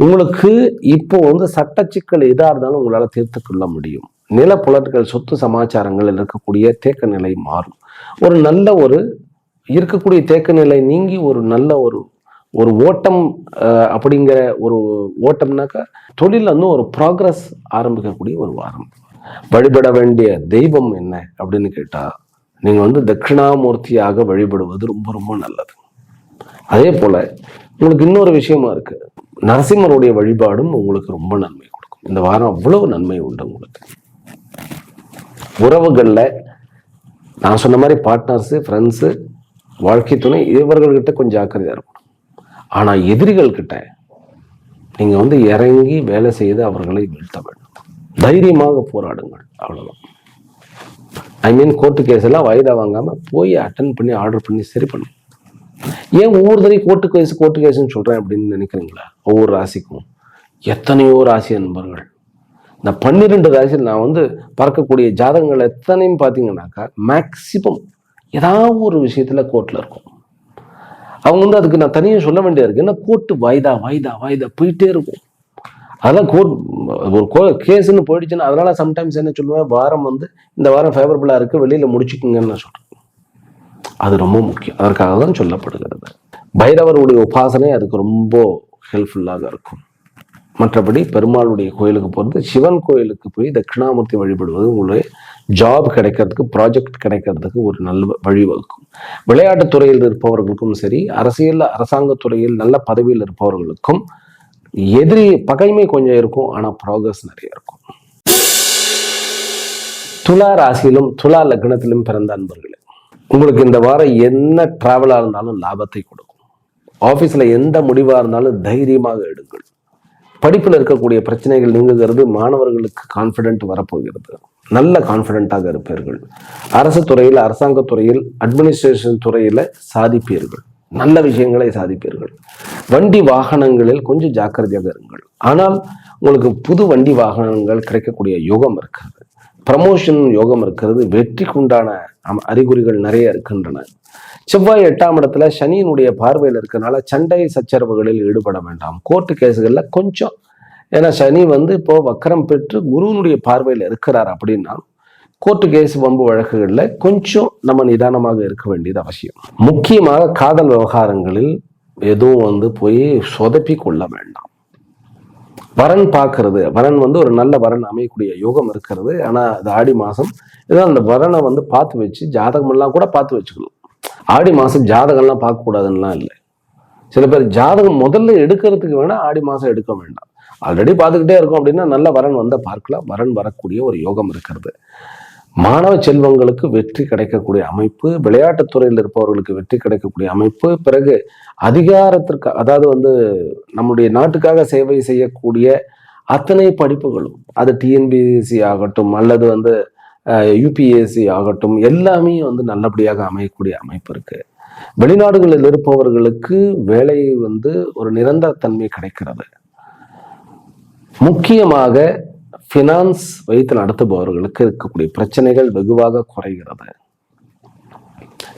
உங்களுக்கு இப்போ வந்து சட்ட சிக்கல் எதா இருந்தாலும் உங்களால தீர்த்து கொள்ள முடியும். நில புலன்கள், சொத்து சமாச்சாரங்கள் இருக்கக்கூடிய தேக்க நிலை மாறும். ஒரு நல்ல ஒரு இருக்கக்கூடிய தேக்க நிலை நீங்கி ஒரு நல்ல ஒரு ஓட்டம் அப்படிங்கிற ஒரு ஓட்டம்னாக்கா தொழில் வந்து ஒரு ப்ராக்ரஸ் ஆரம்பிக்கக்கூடிய ஒரு வாரம். வழிபட வேண்டிய தெய்வம் என்ன அப்படின்னு கேட்டா, நீங்க வந்து தட்சிணாமூர்த்தியாக வழிபடுவது ரொம்ப ரொம்ப நல்லது. அதே போல உங்களுக்கு இன்னொரு விஷயமா இருக்கு, நரசிம்மருடைய வழிபாடும் உங்களுக்கு ரொம்ப நன்மை கொடுக்கும். இந்த வாரம் அவ்வளவு நன்மை உண்டு உங்களுக்கு. உறவுகள்ல நான் சொன்ன மாதிரி பார்ட்னர்ஸ், ஃப்ரெண்ட்ஸு, வாழ்க்கை துணை, இவர்கள்கிட்ட கொஞ்சம் ஜாக்கிரதையா இருக்கணும். ஆனா எதிரிகள் கிட்ட நீங்க வந்து இறங்கி வேலை செய்து அவர்களை வீழ்த்த வேண்டும். தைரியமாக போராடுங்கள், அவ்வளவுதான். ஐ மீன் கோர்ட்டு கேஸ் எல்லாம் வாய்தா வாங்காம போய் அட்டன் பண்ணி ஆர்டர் பண்ணி சரி பண்ணும். ஏன் ஒவ்வொரு தடையும் கோர்ட்டு கேஸ்ன்னு சொல்றேன் அப்படின்னு நினைக்கிறீங்களா? ஒவ்வொரு ராசிக்கும் எத்தனையோ ராசி நண்பர்கள், இந்த 12 ராசியில் நான் வந்து பார்க்கக்கூடிய ஜாதகங்கள் எத்தனையும் பார்த்தீங்கன்னாக்கா மேக்சிமம் ஏதாவது ஒரு விஷயத்துல கோர்ட்ல இருக்கும். அவங்க வந்து அதுக்கு நான் தனியாக சொல்ல வேண்டியது இருக்கு. ஏன்னா கோர்ட்டு வாய்தா போயிட்டே இருக்கும். அதெல்லாம் ஒரு கேஸ்ன்னு போயிடுச்சுன்னா, அதனால சம்டைம்ஸ் என்ன சொல்லுவேன், வாரம் வந்து இந்த வாரம் ஃபேவரபிளா இருக்கு, வெளியில முடிச்சுக்குங்கன்னு நான் சொல்றேன். அது ரொம்ப முக்கியம். அதற்காக தான் சொல்லப்படுகிறது. பைரவருடைய உபாசனை அதுக்கு ரொம்ப ஹெல்ப்ஃபுல்லாக இருக்கும். மற்றபடி பெருமாளுடைய கோயிலுக்கு போகிறது, சிவன் கோயிலுக்கு போய் தட்சிணாமூர்த்தி வழிபடுவது உங்களுடைய ஜாப் கிடைக்கிறதுக்கு, ப்ராஜெக்ட் கிடைக்கிறதுக்கு ஒரு நல்ல வழிவகுக்கும். விளையாட்டுத் துறையில் இருப்பவர்களுக்கும் சரி, அரசாங்கத்துறையில் நல்ல பதவியில் இருப்பவர்களுக்கும் பகைமை கொஞ்சம் இருக்கும், ஆனா ப்ராக்ரஸ் நிறைய இருக்கும். துலா ராசியிலும் துலா லக்னத்திலும் பிறந்த அன்பர்களே, உங்களுக்கு இந்த வாரம் என்ன டிராவலா இருந்தாலும் லாபத்தை கொடுக்கும். ஆபீஸ்ல எந்த முடிவா இருந்தாலும் தைரியமாக எடுங்கள். படிப்புல இருக்கக்கூடிய பிரச்சனைகள் நீங்குகிறது. மாணவர்களுக்கு கான்பிடென்ட் வரப்போகிறது. நல்ல கான்பிடென்ட்டாக இருப்பீர்கள். அரசு துறையில், அரசாங்கத்துறையில், அட்மினிஸ்ட்ரேஷன் துறையில சாதிப்பீர்கள். நல்ல விஷயங்களை சாதிப்பீர்கள். வண்டி வாகனங்களில் கொஞ்சம் ஜாக்கிரதையாக இருங்கள். ஆனால் உங்களுக்கு புது வண்டி வாகனங்கள் கிடைக்கக்கூடிய யோகம் இருக்கிறது. ப்ரமோஷன் யோகம் இருக்கிறது. வெற்றிக்குண்டான அறிகுறிகள் நிறைய இருக்கின்றன. செவ்வாய் 8ஆம் இடத்துல சனியினுடைய பார்வையில் இருக்கிறதுனால சண்டை சச்சரவுகளில் ஈடுபட வேண்டாம். கோர்ட்டு கேஸுகள்ல கொஞ்சம், ஏன்னா சனி வந்து இப்போ வக்கரம் பெற்று குருவினுடைய பார்வையில் இருக்கிறார் அப்படின்னா கோர்ட்டு கேஸ், வம்பு வழக்குகள்ல கொஞ்சம் நம்ம நிதானமாக இருக்க வேண்டியது அவசியம். முக்கியமாக காதல் விவகாரங்களில் எதுவும் வந்து போய் சொதப்பி கொள்ள வேண்டாம். வரன் பார்க்கறது, வரன் வந்து ஒரு நல்ல வரன் அமையக்கூடிய யோகம் இருக்கிறது. ஆனா அது ஆடி மாசம். இதான் அந்த வரனை வந்து பார்த்து வச்சு, ஜாதகம் எல்லாம் கூட பார்த்து வச்சுக்கணும். ஆடி மாசம் ஜாதகம்லாம் பார்க்க கூடாதுன்னெலாம் இல்லை. சில பேர் ஜாதகம் முதல்ல எடுக்கிறதுக்கு வேணா ஆடி மாசம் எடுக்க வேண்டாம். ஆல்ரெடி பார்த்துக்கிட்டே இருக்கும் அப்படின்னா நல்ல வரன் வந்த பார்க்கலாம். வரன் வரக்கூடிய ஒரு யோகம் இருக்கிறது. மாணவ செல்வங்களுக்கு வெற்றி கிடைக்கக்கூடிய அமைப்பு, விளையாட்டுத் துறையில் இருப்பவர்களுக்கு வெற்றி கிடைக்கக்கூடிய அமைப்பு. பிறகு அதிகாரத்திற்கு, அதாவது வந்து நம்முடைய நாட்டுக்காக சேவை செய்யக்கூடிய அத்தனை படிப்புகளும், அது டிஎன்பிஎஸ்சி ஆகட்டும் அல்லது வந்து யூபிஎஸ்சி ஆகட்டும், எல்லாமே வந்து நல்லபடியாக அமையக்கூடிய அமைப்பு இருக்கு. வெளிநாடுகளில் இருப்பவர்களுக்கு வேலை வந்து ஒரு நிரந்தர தன்மை கிடைக்கிறது. முக்கியமாக ஃபினான்ஸ் வைத்து நடத்துபவர்களுக்கு இருக்கக்கூடிய பிரச்சனைகள் வெகுவாக குறைகிறது.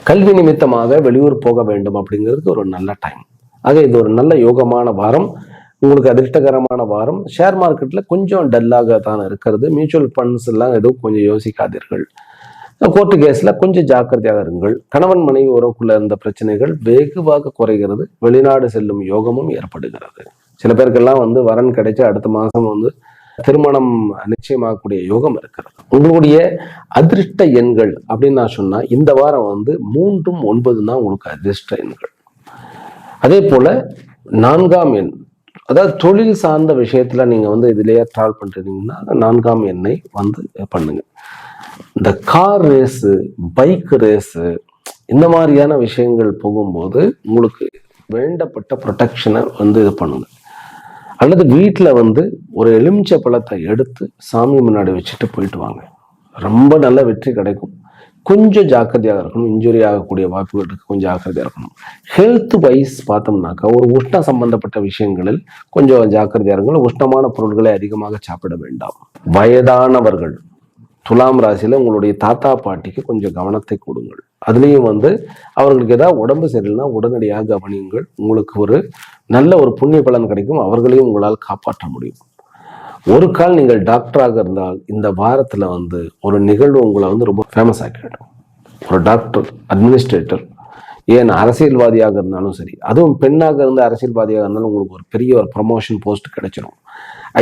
கல்வி நிமித்தமாக வெளியூர் போக வேண்டும் அப்படிங்கிறதுக்கு ஒரு நல்ல டைம். ஆக இது ஒரு நல்ல யோகமான வாரம், உங்களுக்கு அதிர்ஷ்டகரமான வாரம். ஷேர் மார்க்கெட்ல கொஞ்சம் டல்லாக தான் இருக்கிறது. மியூச்சுவல் ஃபண்ட்ஸ் எல்லாம் எதுவும் கொஞ்சம் யோசிக்காதீர்கள். கோர்ட்டு கேஸ்ல கொஞ்சம் ஜாக்கிரதையாக இருங்கள். கணவன் மனைவி உறவுக்குள்ள இருந்த பிரச்சனைகள் வெகுவாக குறைகிறது. வெளிநாடு செல்லும் யோகமும் ஏற்படுகிறது. சில பேருக்கெல்லாம் வந்து வரன் கிடைச்ச அடுத்த மாசம் வந்து திருமணம் நிச்சயமாகக்கூடிய யோகம் இருக்கிறது. உங்களுடைய அதிர்ஷ்ட எண்கள் அப்படின்னு நான் சொன்னா இந்த வாரம் வந்து 3, 9 தான் உங்களுக்கு அதிர்ஷ்ட எண்கள். அதே போல 4ஆம் எண், அதாவது தொழில் சார்ந்த விஷயத்துல நீங்க வந்து இதுலயே டிராவல் பண்றீங்கன்னா 4ஆம் எண்ணை வந்து பண்ணுங்க. இந்த கார் ரேஸு, பைக் ரேஸு, இந்த மாதிரியான விஷயங்கள் போகும்போது உங்களுக்கு வேண்டப்பட்ட ப்ரொடெக்ஷனை வந்து இது பண்ணுங்க. அல்லது வீட்டில் வந்து ஒரு எலுமிச்சை பழத்தை எடுத்து சாமி முன்னாடி வச்சுட்டு போயிட்டு வாங்க. ரொம்ப நல்ல வெற்றி கிடைக்கும். கொஞ்சம் ஜாக்கிரதையாக இருக்கணும். இன்ஜுரி ஆகக்கூடிய வாய்ப்புகள் இருக்கு, கொஞ்சம் ஜாக்கிரதையாக இருக்கணும். ஹெல்த் வைஸ் பார்த்தோம்னாக்கா ஒரு உஷ்ண சம்பந்தப்பட்ட விஷயங்களில் கொஞ்சம் ஜாக்கிரதையாக இருக்கணும். உஷ்ணமான பொருட்களை அதிகமாக சாப்பிட வேண்டாம். வயதானவர்கள், துலாம் ராசியில உங்களுடைய தாத்தா பாட்டிக்கு கொஞ்சம் கவனத்தை கொடுங்கள். அதுலேயும் வந்து அவர்களுக்கு ஏதாவது உடம்பு சரியில்லைன்னா உடனடியாக கவனியுங்கள். உங்களுக்கு ஒரு நல்ல ஒரு புண்ணிய பலன் கிடைக்கும். அவர்களையும் உங்களால் காப்பாற்ற முடியும். ஒரு கால் நீங்கள் டாக்டராக இருந்தால் இந்த வாரத்துல வந்து ஒரு நிகழ்வு உங்களை வந்து ரொம்ப ஃபேமஸ் ஆக்கிடும். ஒரு டாக்டர், அட்மினிஸ்ட்ரேட்டர், ஏன் அரசியல்வாதியாக இருந்தாலும் சரி, அதுவும் பெண்ணாக இருந்து அரசியல்வாதியாக இருந்தாலும் உங்களுக்கு ஒரு பெரிய ஒரு ப்ரமோஷன் போஸ்ட் கிடைச்சிடும்.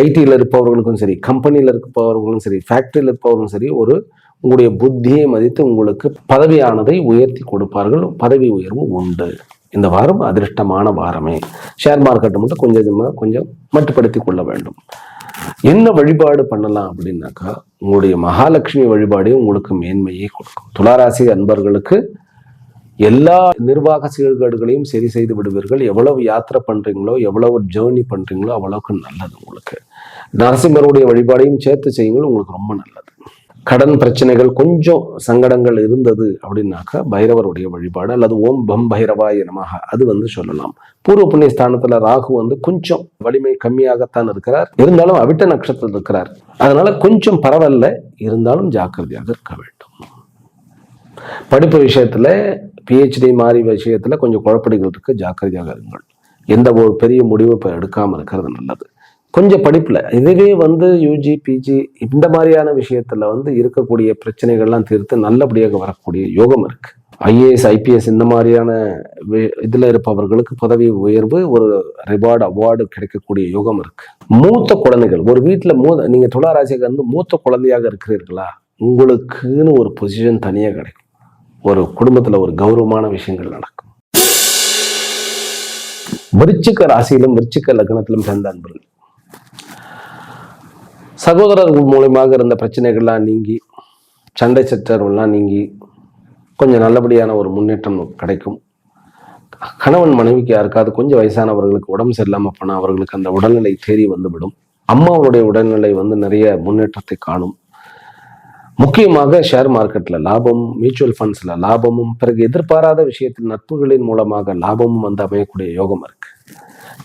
ஐடியில் இருப்பவர்களுக்கும் சரி, கம்பெனியில் இருப்பவர்களும் சரி, ஃபேக்டரியில் இருப்பவர்களும் சரி, ஒரு உங்களுடைய புத்தியை மதித்து உங்களுக்கு பதவியானதை உயர்த்தி கொடுப்பார்கள். பதவி உயர்வு உண்டு. இந்த வாரம் அதிர்ஷ்டமான வாரமே. ஷேர் மார்க்கெட்டை மட்டும் கொஞ்சம் மட்டுப்படுத்தி கொள்ள வேண்டும். என்ன வழிபாடு பண்ணலாம் அப்படின்னாக்கா, உங்களுடைய மகாலட்சுமி வழிபாடே உங்களுக்கு மேன்மையை கொடுக்கும். துளாராசி அன்பர்களுக்கு எல்லா நிர்வாக சீர்கேடுகளையும் சரி செய்து விடுவீர்கள். எவ்வளவு யாத்திரை பண்றீங்களோ, எவ்வளவு ஜேர்னி பண்றீங்களோ அவ்வளவுக்கு நல்லது. உங்களுக்கு நரசிம்மருடைய வழிபாடையும் சேர்த்து செய்யுங்கள், உங்களுக்கு ரொம்ப நல்லது. கடன் பிரச்சனைகள், கொஞ்சம் சங்கடங்கள் இருந்தது அப்படின்னாக்கா பைரவருடைய வழிபாடு அல்லது ஓம் பம் பைரவாய நமஹ அது வந்து சொல்லலாம். பூர்வ புண்ணிய ஸ்தானத்துல ராகு வந்து கொஞ்சம் வலிமை கம்மியாகத்தான் இருக்கிறார். இருந்தாலும் அவிட்ட நட்சத்திரத்தில் இருக்கிறார். அதனால கொஞ்சம் பரவாயில்ல, இருந்தாலும் ஜாக்கிரதையாக இருக்க வேண்டும். படிப்பு விஷயத்துல பிஹெச்டி மாதிரி விஷயத்துல கொஞ்சம் குழப்படிகள் இருக்கு, ஜாக்கிரதையாக இருங்கள். எந்த ஒரு பெரிய முடிவு இப்போ எடுக்காம இருக்கிறது நல்லது. கொஞ்சம் படிப்புல இதுவே வந்து யூஜி பிஜி இந்த மாதிரியான விஷயத்துல வந்து இருக்கக்கூடிய பிரச்சனைகள்லாம் தீர்த்து நல்லபடியாக வரக்கூடிய யோகம் இருக்கு. ஐஏஎஸ் ஐபிஎஸ் இந்த மாதிரியான இதுல இருப்பவர்களுக்கு பதவி உயர்வு, ஒரு ரிவார்டு அவார்டு கிடைக்கக்கூடிய யோகம் இருக்கு. மூத்த குழந்தைகள், ஒரு வீட்டுல நீங்க துளாராசிக்கு வந்து மூத்த குழந்தையாக இருக்கிறீர்களா, உங்களுக்குன்னு ஒரு பொசிஷன் தனியாக கிடைக்கும். ஒரு குடும்பத்துல ஒரு கௌரவமான விஷயங்கள் நடக்கும். விருச்சிக ராசியிலும் விருச்சிக லக்னத்திலும் பிறந்த அன்பர்கள், சகோதரர்கள் மூலமாக இருந்த பிரச்சனைகள்லாம் நீங்கி, சண்டை சச்சரவுலாம் நீங்கி கொஞ்சம் நல்லபடியான ஒரு முன்னேற்றம் கிடைக்கும். கணவன் மனைவிக்கு யாருக்காவது கொஞ்சம் வயசானவர்களுக்கு உடம்பு சரியில்லாம போனால் அவர்களுக்கு அந்த உடல்நிலை தேறி வந்துவிடும். அம்மாவுடைய உடல்நிலை வந்து நிறைய முன்னேற்றத்தை காணும். முக்கியமாக ஷேர் மார்க்கெட்ல லாபம், மியூச்சுவல் ஃபண்ட்ஸ்ல லாபமும், பிறகு எதிர்பாராத விஷயத்தில் நட்புகளின் மூலமாக லாபமும் வந்து அமையக்கூடிய யோகம் இருக்கு.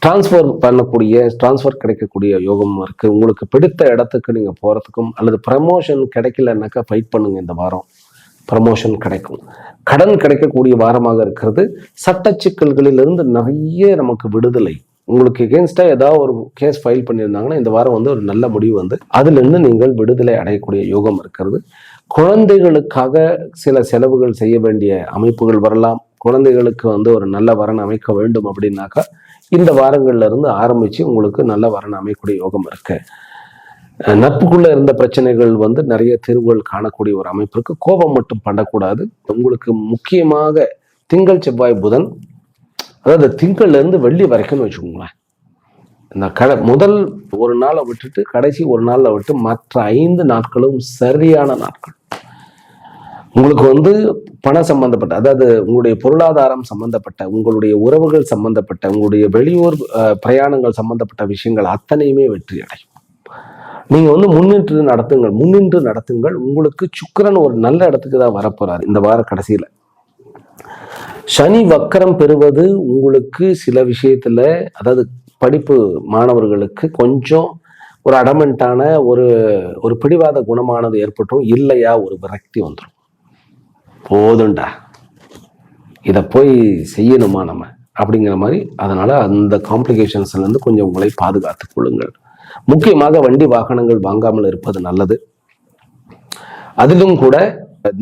டிரான்ஸ்ஃபர் கிடைக்கக்கூடிய யோகம் இருக்கு. உங்களுக்கு பிடித்த இடத்துக்கு நீங்க போறதுக்கும், அல்லது ப்ரமோஷன் கிடைக்கலன்னாக்கா ஃபைட் பண்ணுங்க. இந்த வாரம் ப்ரமோஷன் கிடைக்கும். கடன் கிடைக்கக்கூடிய வாரமாக இருக்கிறது. சட்ட சிக்கல்களிலிருந்து நிறைய நமக்கு விடுதலை. உங்களுக்கு எகென்ஸ்டா ஏதாவது ஒரு கேஸ் ஃபைல் பண்ணியிருந்தாங்கன்னா இந்த வாரம் வந்து ஒரு நல்ல முடிவு வந்து அதுல இருந்து நீங்கள் விடுதலை அடையக்கூடிய யோகம் இருக்கிறது. குழந்தைகளுக்காக சில செலவுகள் செய்ய வேண்டிய அமைப்புகள் வரலாம். குழந்தைகளுக்கு வந்து ஒரு நல்ல வரன் அமைக்க வேண்டும் அப்படின்னாக்கா இந்த வாரங்கள்ல இருந்து ஆரம்பிச்சு உங்களுக்கு நல்ல வரன் அமைக்கக்கூடிய யோகம் இருக்கு. நட்புக்குள்ள இருந்த பிரச்சனைகள் வந்து நிறைய தீர்வுகள் காணக்கூடிய ஒரு அமைப்பு இருக்கு. கோபம் மட்டும் பண்ணக்கூடாது. உங்களுக்கு முக்கியமாக திங்கள் செவ்வாய் புதன், அதாவது திங்கள்ல இருந்து வெள்ளி வரைக்கும்னு வச்சுக்கோங்களேன். இந்த முதல் ஒரு நாளை விட்டுட்டு கடைசி ஒரு நாள்ல விட்டு மற்ற 5 நாட்களும் சரியான நாட்கள். உங்களுக்கு வந்து பணம் சம்பந்தப்பட்ட, அதாவது உங்களுடைய பொருளாதாரம் சம்பந்தப்பட்ட, உங்களுடைய உறவுகள் சம்பந்தப்பட்ட, உங்களுடைய வெளியூர் பிரயாணங்கள் சம்பந்தப்பட்ட விஷயங்கள் அத்தனையுமே வெற்றி அடையும். நீங்க முன்னின்று நடத்துங்கள். உங்களுக்கு சுக்கிரன் ஒரு நல்ல இடத்துக்கு தான் வரப்போறாரு இந்த வார கடைசியில. சனி வக்கரம் பெறுவது உங்களுக்கு சில விஷயத்துல, அதாவது படிப்பு மாணவர்களுக்கு கொஞ்சம் ஒரு அடமெண்டான ஒரு பிடிவாத குணமானது ஏற்பட்டும், இல்லையா ஒரு விரக்தி வந்துடும். போதுண்டா, இதை போய் செய்யணுமா நம்ம அப்படிங்கிற மாதிரி. அதனால அந்த காம்ப்ளிகேஷன்ஸ்ல இருந்து கொஞ்சம் உங்களை பாதுகாத்துக் கொள்ளுங்கள். முக்கியமாக வண்டி வாகனங்கள் வாங்காமல் இருப்பது நல்லது. அதிலும் கூட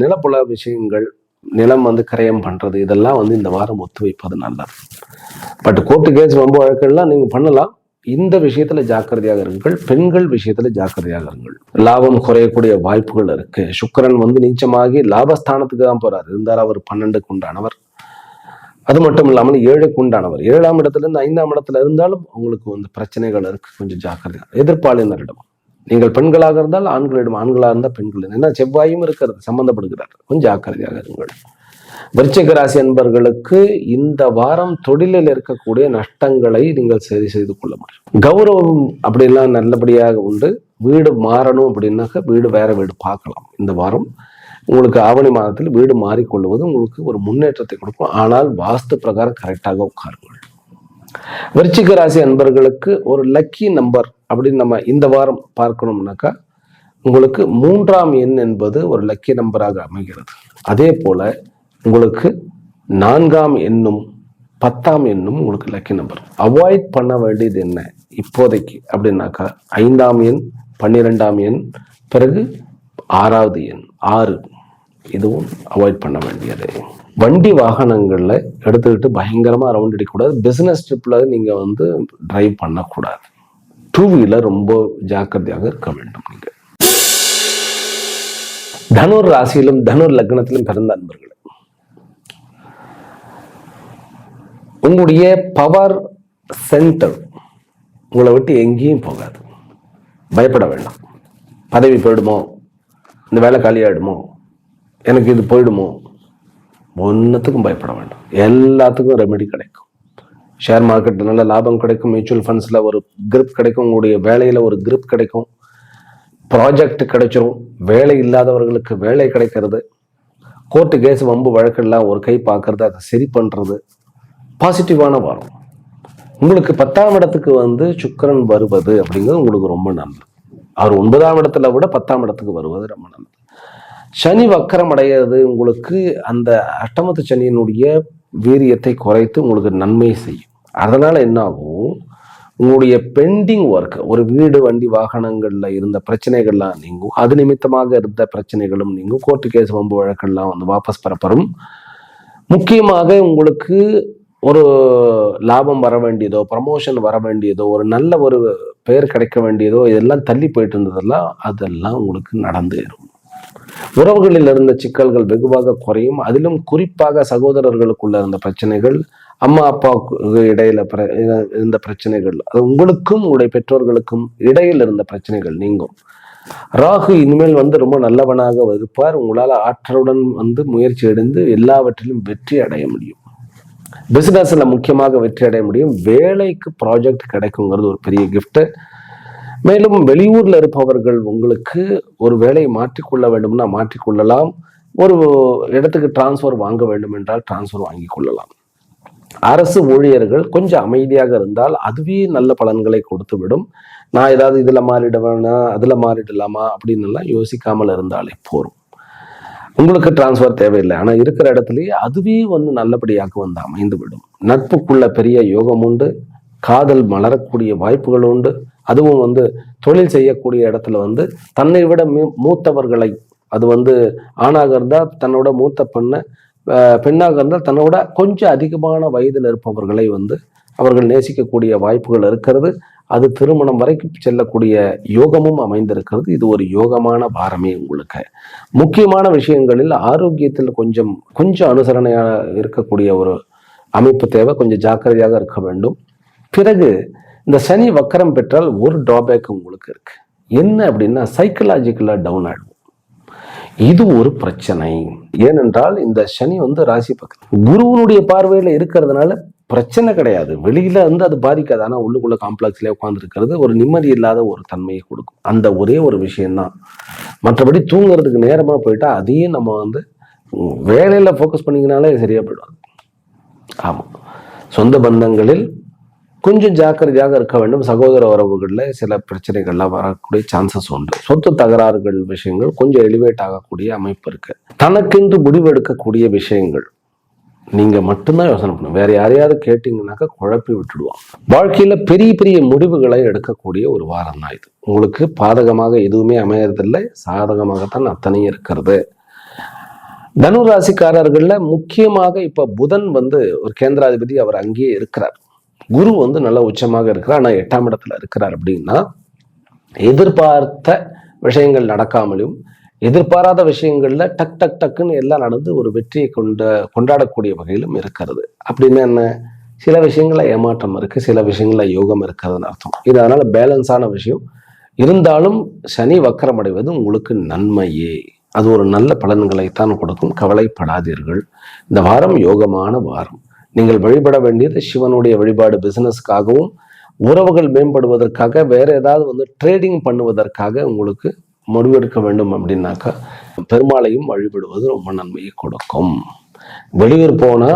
நிலப்புல விஷயங்கள், நிலம் கிரயம் பண்றது, இதெல்லாம் இந்த வாரம் ஒத்து வைப்பது நல்லது. பட் கோர்ட்டு கேஸ் ரொம்ப வழக்கெல்லாம் நீங்க பண்ணலாம். இந்த விஷயத்துல ஜாக்கிரதையாக இருங்கள். பெண்கள் விஷயத்துல ஜாக்கிரதையாக இருங்கள். லாபம் குறையக்கூடிய வாய்ப்புகள் இருக்கு. சுக்கிரன் நீச்சமாகி லாபஸ்தானத்துக்கு தான் போறாரு. இருந்தாலும் அவர் 12க்கு உண்டானவர். அது மட்டும் இல்லாமல் 7க்கு உண்டானவர். 7ஆம் இடத்துல இருந்து 5ஆம் இடத்துல இருந்தாலும் உங்களுக்கு பிரச்சனைகள் இருக்கு. கொஞ்சம் ஜாக்கிரதையா. எதிர்ப்பாளினரிடம், நீங்கள் பெண்களாக இருந்தால் ஆண்களிடம், ஆண்களாக இருந்தால் பெண்களிடம், ஏன்னா செவ்வாயும் இருக்கிறது, சம்பந்தப்படுகிறார். கொஞ்சம் ஜாக்கிரதையாக இருங்கள். விருச்சிக ராசி அன்பர்களுக்கு இந்த வாரம் தொழிலில் இருக்கக்கூடிய நஷ்டங்களை நீங்கள் சரி செய்து கொள்ள முடியும். கௌரவம் அப்படிலாம் நல்லபடியாக உண்டு. வீடு மாறணும் அப்படின்னாக்க வீடு வேற வீடு பார்க்கலாம். இந்த வாரம் உங்களுக்கு ஆவணி மாதத்தில் வீடு மாறிக்கொள்வது உங்களுக்கு ஒரு முன்னேற்றத்தை கொடுக்கும். ஆனால் வாஸ்து பிரகாரம் கரெக்டாக உட்காருங்கள். விருச்சிக ராசி அன்பர்களுக்கு ஒரு லக்கி நம்பர் அப்படின்னு நம்ம இந்த வாரம் பார்க்கணும்னாக்கா, உங்களுக்கு 3ஆம் எண் என்பது ஒரு லக்கி நம்பராக அமைகிறது. அதே போல உங்களுக்கு 4ஆம் எண்ணும் 10ஆம் எண்ணும் உங்களுக்கு லக்கி நம்பர். அவாய்ட் பண்ண வேண்டியது என்ன இப்போதைக்கு அப்படின்னாக்கா, 5ஆம் எண், 12ஆம் எண், பிறகு 6வது எண் 6, இதுவும் அவாய்ட் பண்ண வேண்டியது. வண்டி வாகனங்கள்ல எடுத்துக்கிட்டு பயங்கரமா ரவுண்ட் அடிக்கக்கூடாது. பிசினஸ் ட்ரிப்ல நீங்க டிரைவ் பண்ணக்கூடாது. 2 வீலர் ரொம்ப ஜாக்கிரதையாக இருக்க வேண்டும். நீங்க தனுர் ராசியிலும் தனுர் லக்னத்திலும் பிறந்த அன்பர்கள், உங்களுடைய பவர் சென்டர் உங்களை விட்டு எங்கேயும் போகாது. பயப்பட வேண்டாம். பதவி போயிடுமோ, இந்த வேலை காலியாயிடுமோ, எனக்கு இது போயிடுமோ, ஒன்றுத்துக்கும் பயப்பட வேண்டாம். எல்லாத்துக்கும் ரெமெடி கிடைக்கும். ஷேர் மார்க்கெட் நல்ல லாபம் கிடைக்கும். மியூச்சுவல் ஃபண்ட்ஸில் ஒரு கிரிப் கிடைக்கும். உங்களுடைய வேலையில் ஒரு கிரிப் கிடைக்கும். ப்ராஜெக்ட் கிடைச்சிரும். வேலை இல்லாதவர்களுக்கு வேலை கிடைக்கிறது. கோர்ட்டு கேஸ் வம்பு வழக்கெல்லாம் ஒரு கை பார்க்கறது, அதை சரி பண்ணுறது. பாசிட்டிவான வாரம். உங்களுக்கு 10ஆம் இடத்துக்கு சுக்கிரன் வருவது அப்படிங்கிறது உங்களுக்கு ரொம்ப நல்லது. அவர் 9ஆம் இடத்துல விட 10ஆம் இடத்துக்கு வருவது ரொம்ப நல்லது. சனி வக்கரம் அடைகிறது உங்களுக்கு அந்த அஷ்டமத்து சனியினுடைய வீரியத்தை குறைத்து உங்களுக்கு நன்மை செய்யும். அதனால என்ன ஆகும், உங்களுடைய பெண்டிங் ஒர்க், ஒரு வீடு வண்டி வாகனங்கள்ல இருந்த பிரச்சனைகள்லாம் நீங்கும். அது நிமித்தமாக இருந்த பிரச்சனைகளும் நீங்கும். கோர்ட்டு கேஸ் வம்பு வழக்கெல்லாம் வாபஸ் பெறப்படும். முக்கியமாக உங்களுக்கு ஒரு லாபம் வர வேண்டியதோ, ப்ரமோஷன் வர வேண்டியதோ, ஒரு நல்ல ஒரு பெயர் கிடைக்க வேண்டியதோ, இதெல்லாம் தள்ளி போயிட்டு இருந்ததெல்லாம் அதெல்லாம் உங்களுக்கு நடந்தேறும். உறவுகளில் இருந்த சிக்கல்கள் வெகுவாக குறையும். அதிலும் குறிப்பாக சகோதரர்களுக்குள்ள இருந்த பிரச்சனைகள், அம்மா அப்பாவுக்கு இடையில இருந்த பிரச்சனைகள், அது உங்களுக்கும் உங்களுடைய பெற்றோர்களுக்கும் இடையில் இருந்த பிரச்சனைகள் நீங்கும். ராகு இனிமேல் ரொம்ப நல்லவனாக இருப்பார். உங்களால் ஆற்றலுடன் முயற்சி எடுத்து எல்லாவற்றிலும் வெற்றி அடைய முடியும். பிசினஸ்ல முக்கியமாக வெற்றி அடைய முடியும். வேலைக்கு ப்ராஜெக்ட் கிடைக்குங்கிறது ஒரு பெரிய கிஃப்ட். மேலும் வெளியூர்ல இருப்பவர்கள் உங்களுக்கு ஒரு வேலையை மாற்றிக்கொள்ள வேண்டும்னா மாற்றிக்கொள்ளலாம். ஒரு இடத்துக்கு டிரான்ஸ்ஃபர் வாங்க வேண்டும் என்றால் டிரான்ஸ்ஃபர் வாங்கி கொள்ளலாம். அரசு ஊழியர்கள் கொஞ்சம் அமைதியாக இருந்தால் அதுவே நல்ல பலன்களை கொடுத்து விடும். நான் ஏதாவது இதுல மாறிடுவேனா, அதுல மாறிடலாமா அப்படின்னு எல்லாம் யோசிக்காமல் இருந்தாலே போரும். உங்களுக்கு டிரான்ஸ்ஃபர் தேவையில்லை. ஆனா இருக்கிற இடத்துலயே அதுவே நல்லபடியாக அமைந்து விடும். நட்புக்குள்ள பெரிய யோகம் உண்டு. காதல் மலரக்கூடிய வாய்ப்புகள் உண்டு. அதுவும் தொழில் செய்யக்கூடிய இடத்துல தன்னை விட மூத்தவர்களை, அது ஆணாக இருந்தால் தன்னோட மூத்த பெண்ணாக இருந்தால் தன்னோட கொஞ்சம் அதிகமான வயதில் இருப்பவர்களை அவர்கள் நேசிக்கக்கூடிய வாய்ப்புகள் இருக்கிறது. அது திருமணம் வரைக்கும் செல்லக்கூடிய யோகமும் அமைந்திருக்கிறது. இது ஒரு யோகமான வாரமே உங்களுக்கு. முக்கியமான விஷயங்களில் ஆரோக்கியத்தில் கொஞ்சம் அனுசரணையாக இருக்கக்கூடிய ஒரு அமைப்பு தேவை. கொஞ்சம் ஜாக்கிரதையாக இருக்க வேண்டும். பிறகு இந்த சனி வக்கரம் பெற்றால் ஒரு டிராபேக் உங்களுக்கு இருக்கு. என்ன அப்படின்னா, சைக்கலாஜிக்கலா டவுன் ஆயிடும். இது ஒரு பிரச்சனை. ஏனென்றால் இந்த சனி வந்து ராசி பக்கம் குருவனுடைய பார்வையில இருக்கிறதுனால பிரச்சனை கிடையாது, வெளியில வந்து அது பாதிக்காது. ஆனா உள்ளுக்குள்ள காம்ப்ளெக்ஸ்ல உட்கார்ந்து இருக்கிறது ஒரு நிம்மதி இல்லாத ஒரு தன்மையை கொடுக்கும். அந்த ஒரே ஒரு விஷயம்தான். மற்றபடி தூங்குறதுக்கு நேரமா போயிட்டா அதையும் நம்ம வந்து வேலையில ஃபோக்கஸ் பண்ணிங்கனாலே சரியா போயிடும். ஆமா, சொந்த பந்தங்களில் கொஞ்சம் ஜாக்கிரதையாக இருக்க வேண்டும். சகோதர உறவுகளில் சில பிரச்சனைகள்லாம் வரக்கூடிய சான்சஸ் உண்டு. சொத்து தகராறுகள் விஷயங்கள் கொஞ்சம் எலிவேட் ஆகக்கூடிய அமைப்பு இருக்கு. தனக்கென்று முடிவெடுக்கக்கூடிய விஷயங்கள் நீங்க மட்டும்தான் யோசனை பண்ணணும். வேற யாரையாவது கேட்டீங்கன்னாக்கா குழப்பி விட்டுடுவான். வாழ்க்கையில பெரிய பெரிய முடிவுகளை எடுக்கக்கூடிய ஒரு வாரம் தான் இது. உங்களுக்கு பாதகமாக எதுவுமே அமையறதில்லை, சாதகமாகத்தான் அத்தனையும் இருக்கிறது. தனுராசிக்காரர்கள்ல முக்கியமாக இப்ப புதன் வந்து ஒரு கேந்திராதிபதி, அவர் அங்கேயே இருக்கிறார். குரு வந்து நல்ல உச்சமாக இருக்கிறார், ஆனா 8ஆம் இடத்துல இருக்கிறார். அப்படின்னா எதிர்பார்த்த விஷயங்கள் நடக்காமலும் எதிர்பாராத விஷயங்கள்ல டக் டக் டக்குன்னு எல்லாம் நடந்து ஒரு வெற்றியை கொண்டாடக்கூடிய வகையிலும் இருக்கிறது. அப்படின்னா என்ன, சில விஷயங்கள ஏமாற்றம் இருக்கு, சில விஷயங்கள யோகம் இருக்கிறதுன்னு அர்த்தம். இது அதனால பேலன்ஸான விஷயம். இருந்தாலும் சனி வக்கரம் அடைவது உங்களுக்கு நன்மையே, அது ஒரு நல்ல பலன்களைத்தான் கொடுக்கும். கவலைப்படாதீர்கள். இந்த வாரம் யோகமான வாரம். நீங்கள் வழிபட வேண்டியது சிவனுடைய வழிபாடு. பிசினஸ்க்காகவும் உறவுகள் மேம்படுவதற்காக, வேற ஏதாவது வந்து ட்ரேடிங் பண்ணுவதற்காக உங்களுக்கு முடிவெடுக்க வேண்டும் அப்படின்னாக்கா பெருமாளையும் வழிபடுவது ரொம்ப நன்மையை கொடுக்கும். வெளியூர் போனா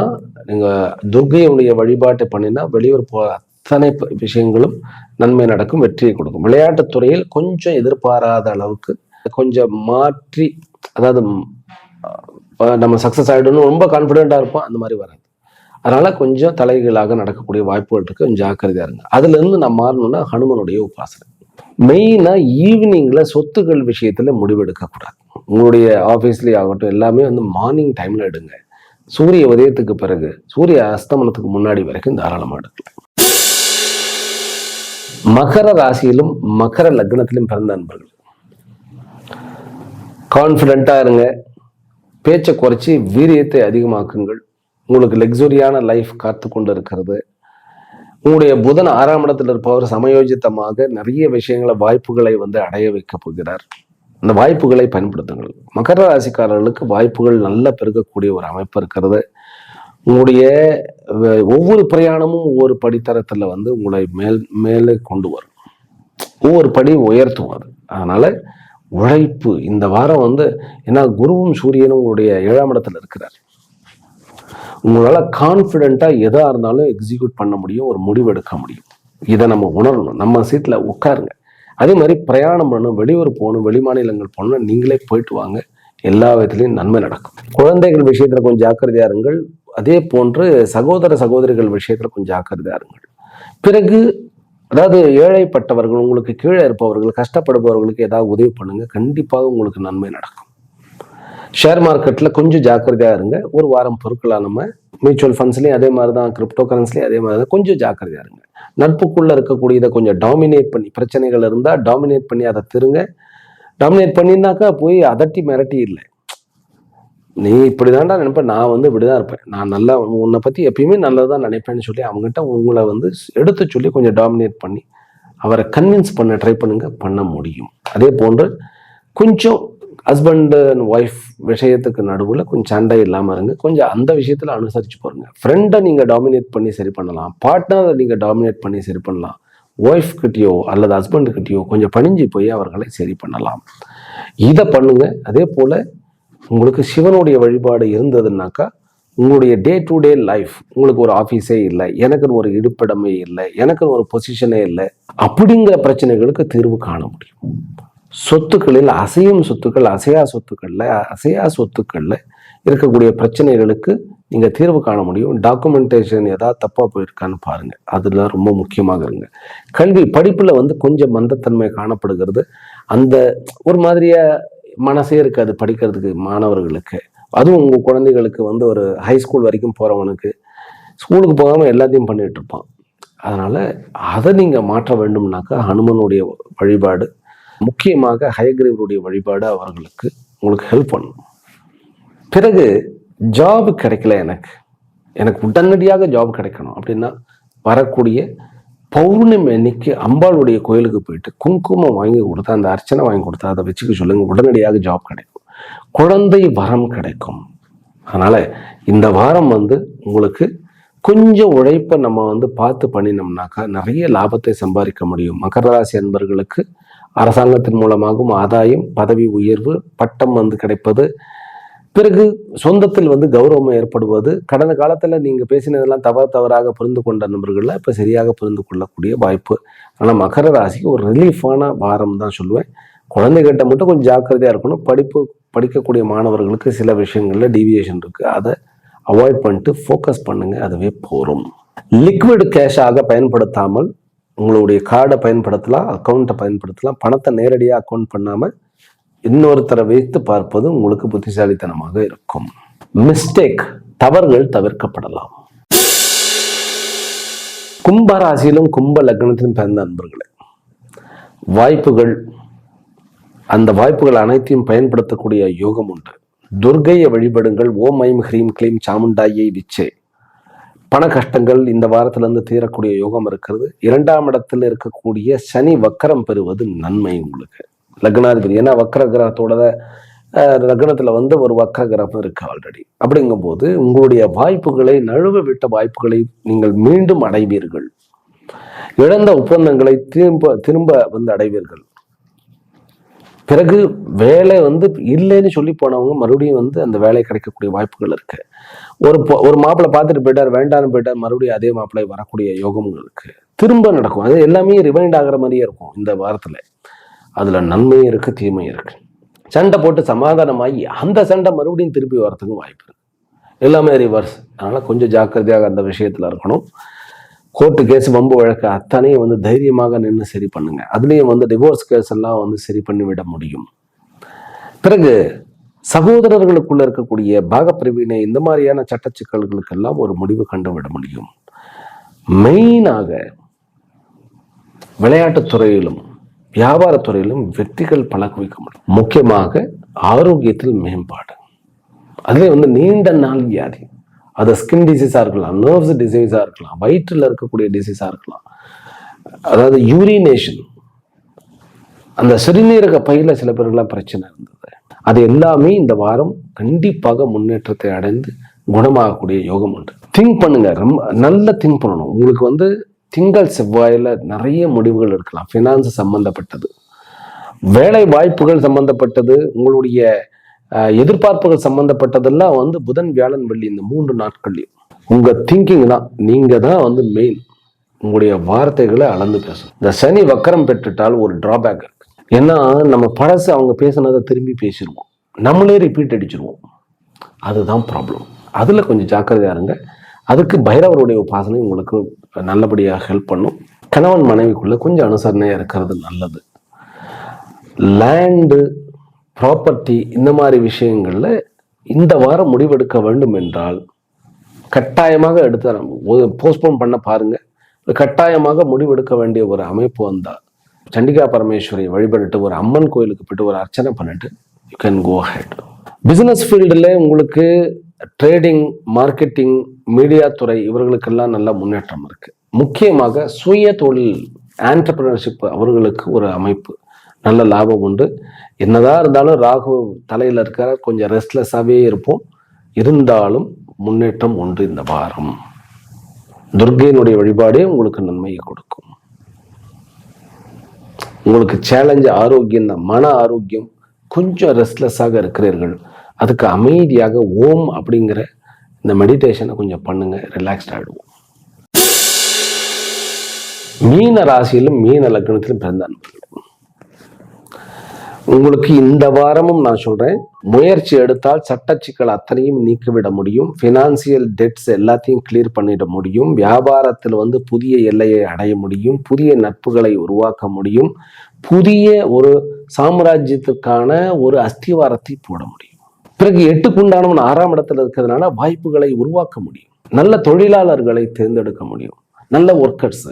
நீங்க துர்க்கையுடைய வழிபாட்டை பண்ணினா வெளியூர் போ அத்தனை விஷயங்களும் நன்மை நடக்கும், வெற்றியை கொடுக்கும். விளையாட்டுத் துறையில் கொஞ்சம் எதிர்பாராத அளவுக்கு கொஞ்சம் மாற்றி, அதாவது நம்ம சக்சஸ் ஆகிடணும் ரொம்ப கான்ஃபிடென்ட்டா இருப்போம், அந்த மாதிரி வராது. அதனால கொஞ்சம் தலைகீழாக நடக்கக்கூடிய வாய்ப்புகள் இருக்கு, கொஞ்சம் ஜாக்கிரதையா இருங்க. அதுல இருந்து நம்ம மாறணும்னா ஹனுமனுடைய உபாசனை. மெயினா ஈவினிங்ல சொத்துக்கள் விஷயத்துல முடிவெடுக்க கூடாது. உங்களுடைய ஆபீஸ்லயே ஆகட்டும், எல்லாமே வந்து மார்னிங் டைம்ல எடுங்க. சூரிய உதயத்துக்கு பிறகு, சூரிய அஸ்தமனத்துக்கு முன்னாடி வரைக்கும் தாராளமா எடுக்கலாம். மகர ராசியிலும் மகர லக்னத்திலும் பிறந்த நண்பர்கள் கான்ஃபிடென்ட்டா இருங்க, பேச்சை குறைச்சி வீரியத்தை அதிகமாக்குங்கள். உங்களுக்கு லக்ஸுரியான லைஃப் காத்து கொண்டு இருக்கிறது. உங்களுடைய புதன் 6ஆம் இடத்துல இருப்பவர் சமயோஜித்தமாக நிறைய விஷயங்களை, வாய்ப்புகளை வந்து அடைய வைக்க போகிறார். அந்த வாய்ப்புகளை பயன்படுத்துங்கள். மகர ராசிக்காரர்களுக்கு வாய்ப்புகள் நல்ல பெருகக்கூடிய ஒரு அமைப்பு இருக்கிறது. உங்களுடைய ஒவ்வொரு பிரயாணமும் ஒவ்வொரு படித்தரத்துல வந்து உங்களை மேலே கொண்டு வரும், ஒவ்வொரு படி உயர்த்தும் அது. அதனால உழைப்பு இந்த வாரம் வந்து, ஏன்னா குருவும் சூரியனும் உங்களுடைய 7ஆம் இடத்துல இருக்கிறார். உங்களால கான்ஃபிடென்ட்டா எதா இருந்தாலும் எக்ஸிக்யூட் பண்ண முடியும், ஒரு முடிவு எடுக்க முடியும். இதை நம்ம உணரணும். நம்ம சீட்ல உட்காருங்க. அதே மாதிரி பிரயாணம் பண்ணணும், வெளியூர் போகணும், வெளி மாநிலங்கள் போகணும், நீங்களே போயிட்டு வாங்க. எல்லா விதத்திலையும் நன்மை நடக்கும். குழந்தைகள் விஷயத்துல கொஞ்சம் ஜாக்கிரதையா இருங்கள். அதே போன்று சகோதர சகோதரிகள் விஷயத்துல கொஞ்சம் ஜாக்கிரதையா இருங்கள். பிறகு அதாவது ஏழைப்பட்டவர்கள், உங்களுக்கு கீழே இருப்பவர்கள், கஷ்டப்படுபவர்களுக்கு ஏதாவது உதவி பண்ணுங்க, கண்டிப்பாக உங்களுக்கு நன்மை நடக்கும். ஷேர் மார்க்கெட்ல கொஞ்சம் ஜாக்கிரதையா இருங்க. ஒரு வாரம் பொருட்களாக நம்ம மியூச்சுவல் ஃபண்ட்ஸ்லயும் அதே மாதிரி தான், கிரிப்டோ கரன்சிலையும் அதே மாதிரி தான், கொஞ்சம் ஜாக்கிரதையா இருங்க. நட்புக்குள்ள இருக்கக்கூடியதை கொஞ்சம் டாமினேட் பண்ணி, பிரச்சனைகள் இருந்தால் டாமினேட் பண்ணி அதை திருங்க. டாமினேட் பண்ணினாக்கா போய் அதட்டி மிரட்டி இல்லை, நீ இப்படிதான்டா நினைப்பேன், நான் வந்து இப்படிதான் இருப்பேன், நான் நல்லா உன்னை பத்தி எப்பயுமே நல்லதான் நினைப்பேன்னு சொல்லி அவங்ககிட்ட உங்களை வந்து எடுத்து சொல்லி கொஞ்சம் டாமினேட் பண்ணி அவரை கன்வின்ஸ் பண்ண ட்ரை பண்ணுங்க, பண்ண முடியும். அதே போன்று கொஞ்சம் ஹஸ்பண்ட் அண்ட் ஒய்ஃப் விஷயத்துக்கு நடுவில் கொஞ்சம் சண்டை இல்லாமல் இருங்க. கொஞ்சம் அந்த விஷயத்தில் அனுசரித்து போருங்க. ஃப்ரெண்டை நீங்கள் டாமினேட் பண்ணி சரி பண்ணலாம், பார்ட்னரை நீங்கள் டாமினேட் பண்ணி சரி பண்ணலாம். ஒய்ஃப் கிட்டேயோ அல்லது ஹஸ்பண்டுக்கிட்டேயோ கொஞ்சம் பணிஞ்சு போய் அவர்களை சரி பண்ணலாம். இதை பண்ணுங்க. அதே போல் உங்களுக்கு சிவனுடைய வழிபாடு இருந்ததுன்னாக்கா உங்களுடைய டே டு டே லைஃப், உங்களுக்கு ஒரு ஆஃபீஸே இல்லை, எனக்குன்னு ஒரு இருப்பிடமே இல்லை, எனக்குன்னு ஒரு பொசிஷனே இல்லை, அப்படிங்கிற பிரச்சனைகளுக்கு தீர்வு காண முடியும். சொத்துக்களில் அசையும் சொத்துக்கள், அசையா சொத்துக்கள்ல இருக்கக்கூடிய பிரச்சனைகளுக்கு நீங்க தீர்வு காண முடியும். டாக்குமெண்டேஷன் ஏதாவது தப்பா போயிருக்கான்னு பாருங்க, அதுல ரொம்ப முக்கியமாக இருங்க. கல்வி படிப்புல வந்து கொஞ்சம் மந்தத்தன்மை காணப்படுகிறது. அந்த ஒரு மாதிரியா மனசே இருக்காது படிக்கிறதுக்கு மாணவர்களுக்கு. அதுவும் உங்க குழந்தைகளுக்கு வந்து ஒரு ஹை ஸ்கூல் வரைக்கும் போறவனுக்கு ஸ்கூலுக்கு போகாம எல்லாத்தையும் பண்ணிட்டு இருப்பான். அதனால அதை நீங்க மாற்ற வேண்டும்னாக்கா ஹனுமனுடைய வழிபாடு, முக்கியமாக ஹயக்ரீவருடைய வழிபாடு அவர்களுக்கு உங்களுக்கு ஹெல்ப் பண்ணும். பிறகு ஜாப் கிடைக்கல, எனக்கு உடனடியாக ஜாப் கிடைக்கணும் அப்படின்னா வரக்கூடிய பௌர்ணமி அன்னைக்கு அம்பாளுடைய கோயிலுக்கு போயிட்டு குங்குமம் வாங்கி கொடுத்தா, அந்த அர்ச்சனை வாங்கி கொடுத்தா, அதை வச்சுக்க சொல்லுங்க, உடனடியாக ஜாப் கிடைக்கும். குழந்தை வரம் கிடைக்கும். அதனால இந்த வாரம் உங்களுக்கு கொஞ்சம் உழைப்பை நம்ம பார்த்து பண்ணினோம்னாக்கா நிறைய லாபத்தை சம்பாதிக்க முடியும். மகர ராசி அன்பர்களுக்கு அரசாங்கத்தின் மூலமாகவும் ஆதாயம், பதவி உயர்வு, பட்டம் கிடைப்பது, பிறகு சொந்தத்தில் கௌரவம் ஏற்படுவது, கடந்த காலத்துல நீங்க பேசினதெல்லாம் தவறாக புரிந்து கொண்ட நண்பர்கள்லாம் இப்ப சரியாக புரிந்து கொள்ளக்கூடிய வாய்ப்பு. ஆனால் மகர ராசிக்கு ஒரு ரிலீஃபான வாரம் தான் சொல்லுவேன். குழந்தைகிட்ட மட்டும் கொஞ்சம் ஜாக்கிரதையா இருக்கணும். படிக்கக்கூடிய மாணவர்களுக்கு சில விஷயங்கள்ல டீவியேஷன் இருக்கு, அதை அவாய்ட் பண்ணிட்டு ஃபோக்கஸ் பண்ணுங்க, அதுவே போரும். லிக்விட் கேஷாக பயன்படுத்தாமல் உங்களுடைய கார்டை பயன்படுத்தலாம், அக்கௌண்ட்டை பயன்படுத்தலாம். பணத்தை நேரடியாக அக்கௌண்ட் பண்ணாம இன்னொருத்தரை வைத்து பார்ப்பது உங்களுக்கு புத்திசாலித்தனமாக இருக்கும். மிஸ்டேக், தவறுகள் தவிர்க்கப்படலாம். கும்ப ராசியிலும் கும்ப லக்னத்திலும் பிறந்த அன்பர்களே, வாய்ப்புகள், அந்த வாய்ப்புகள் அனைத்தையும் பயன்படுத்தக்கூடிய யோகம் உண்டு. துர்க்கையை வழிபடுங்கள். ஓம் ஐம் ஹ்ரீம் க்ளீம் சாமுண்டாயை விச்சே. பண கஷ்டங்கள் இந்த வாரத்திலிருந்து தீரக்கூடிய யோகம் இருக்கிறது. 2ஆம் இடத்தில் இருக்கக்கூடிய சனி வக்கரம் பெறுவது நன்மை உங்களுக்கு. லக்னாதிபதி, ஏன்னா வக்கர கிரகத்தோட லக்னத்துல ஒரு வக்கர கிரகம் இருக்கு ஆல்ரெடி. அப்படிங்கும்போது உங்களுடைய வாய்ப்புகளை, நழுவ விட்ட வாய்ப்புகளை நீங்கள் மீண்டும் அடைவீர்கள். இழந்த ஒப்பந்தங்களை திரும்ப அடைவீர்கள். பிறகு வேலை இல்லைன்னு சொல்லி போனவங்க மறுபடியும் அந்த வேலை கிடைக்கக்கூடிய வாய்ப்புகள் இருக்கு. ஒரு மாப்பிள்ளை பார்த்துட்டு போயிட்டார், வேண்டான்னு போயிட்டார், மறுபடியும் அதே மாப்பிள்ளை வரக்கூடிய யோகங்கள் இருக்கு. திரும்ப நடக்கும். அது எல்லாமே ரிவைண்ட் ஆகிற மாதிரியே இருக்கும் இந்த வாரத்துல. அதுல நன்மையும் இருக்கு, தீமையும் இருக்கு. சண்டை போட்டு சமாதானமாகி அந்த சண்டை மறுபடியும் திருப்பி வரத்துக்கும் வாய்ப்பு இருக்கு. எல்லாமே ரிவர்ஸ். அதனால கொஞ்சம் ஜாக்கிரதையாக அந்த விஷயத்துல இருக்கணும். கோர்ட்டு கேஸ், வம்பு வழக்கு அத்தனையும் தைரியமாக நின்று சரி பண்ணுங்க. அதுலேயும் டிவோர்ஸ் கேஸ் எல்லாம் சரி பண்ணிவிட முடியும். பிறகு சகோதரர்களுக்குள்ள இருக்கக்கூடிய பாகப்பிரிவினை, இந்த மாதிரியான சட்ட சிக்கல்களுக்கெல்லாம் ஒரு முடிவு கண்டுவிட முடியும். மெயினாக விளையாட்டுத்துறையிலும் வியாபாரத்துறையிலும் வெற்றிகள் பல குவிக்க முடியும். முக்கியமாக ஆரோக்கியத்தில் மேம்பாடு. அதுலேயே நீண்ட நாள் வியாதி, அது ஸ்கின் டிசீஸா இருக்கலாம், நர்வ்ஸ் டிசீஸா இருக்கலாம், வயிற்றில் இருக்கக்கூடிய டிசீஸா இருக்கலாம், அதாவது யூரினேஷன், அந்த சிறுநீரக பையில சில பேருக்குலாம் பிரச்சனை இருந்தது. அது எல்லாமே இந்த வாரம் கண்டிப்பாக முன்னேற்றத்தை அடைந்து குணமாகக்கூடிய யோகம் உண்டு. திங்க் பண்ணுங்க, ரொம்ப நல்லா திங்க் பண்ணணும். உங்களுக்கு திங்கள் செவ்வாயில நிறைய முடிவுகள் இருக்கலாம். ஃபினான்ஸ் சம்பந்தப்பட்டது, வேலை வாய்ப்புகள் சம்பந்தப்பட்டது, உங்களுடைய எதிர்பார்ப்புகள் சம்பந்தப்பட்டதெல்லாம் புதன் வியாழன் வெள்ளி இந்த 3 நாட்கள்லையும் உங்க திங்கிங் தான். நீங்க தான் மெயின். உங்களுடைய வார்த்தைகளை அளந்து பேசணும். இந்த சனி வக்கரம் பெற்றுட்டால் ஒரு டிராபேக் இருக்கு. ஏன்னா நம்ம பழசு அவங்க பேசினதை திரும்பி பேசிடுவோம், நம்மளே ரிப்பீட் அடிச்சிருவோம். அதுதான் ப்ராப்ளம். அதுல கொஞ்சம் ஜாக்கிரதையா இருங்க. அதுக்கு பைரவருடைய உபாசனை உங்களுக்கு நல்லபடியாக ஹெல்ப் பண்ணும். கணவன் மனைவிக்குள்ள கொஞ்சம் அனுசரணையா இருக்கிறது நல்லது. லேண்டு, ப்ராப்பர்ட்டி, இந்த மாதிரி விஷயங்கள்ல இந்த வாரம் முடிவெடுக்க வேண்டும் என்றால் கட்டாயமாக போஸ்ட்போன் பண்ண பாருங்க. கட்டாயமாக முடிவெடுக்க வேண்டிய ஒரு அமைப்பு வந்தா சண்டிகா பரமேஸ்வரி வழிபட்டு ஒரு அம்மன் கோயிலுக்கு போயிட்டு ஒரு அர்ச்சனை பண்ணிட்டு you can go head. Business ஃபீல்டில் உங்களுக்கு ட்ரேடிங், மார்க்கெட்டிங், மீடியா துறை, இவர்களுக்கெல்லாம் நல்ல முன்னேற்றம் இருக்கு. முக்கியமாக சுய தொழில், ஆண்டர்பிரினர்ஷிப், அவர்களுக்கு ஒரு அமைப்பு, நல்ல லாபம் உண்டு. என்னதான் இருந்தாலும் ராகு தலையில இருக்கிற கொஞ்சம் ரெஸ்ட்லெஸ்ஸாகவே இருப்போம். இருந்தாலும் முன்னேற்றம் உண்டு இந்த வாரம். துர்க்கையினுடைய வழிபாடே உங்களுக்கு நன்மையை கொடுக்கும். உங்களுக்கு சேலஞ்சு ஆரோக்கியம் தான், மன ஆரோக்கியம். கொஞ்சம் ரெஸ்ட்லெஸ்ஸாக இருக்கிறீர்கள், அதுக்கு அமைதியாக ஓம் அப்படிங்கிற இந்த மெடிடேஷனை கொஞ்சம் பண்ணுங்க, ரிலாக்ஸ்ட் ஆகிடுவோம். மீன ராசியிலும் மீன லக்னத்திலும் பிறந்த அன்பர்கள், உங்களுக்கு இந்த வாரமும் நான் சொல்றேன், முயற்சி எடுத்தால் சட்டச்சிக்கல் அத்தனையும் நீக்கிவிட முடியும். ஃபினான்சியல் டெட்ஸ் எல்லாத்தையும் கிளியர் பண்ணிட முடியும். வியாபாரத்தில் புதிய எல்லையை அடைய முடியும். புதிய நட்புகளை உருவாக்க முடியும். புதிய ஒரு சாம்ராஜ்யத்துக்கான ஒரு அஸ்திவாரத்தை போட முடியும். பிறகு 8க்குண்டானவன் 6ஆம் இடத்துல இருக்கிறதுனால வாய்ப்புகளை உருவாக்க முடியும். நல்ல தொழிலாளர்களை தேர்ந்தெடுக்க முடியும். நல்ல ஒர்க்கர்ஸ்,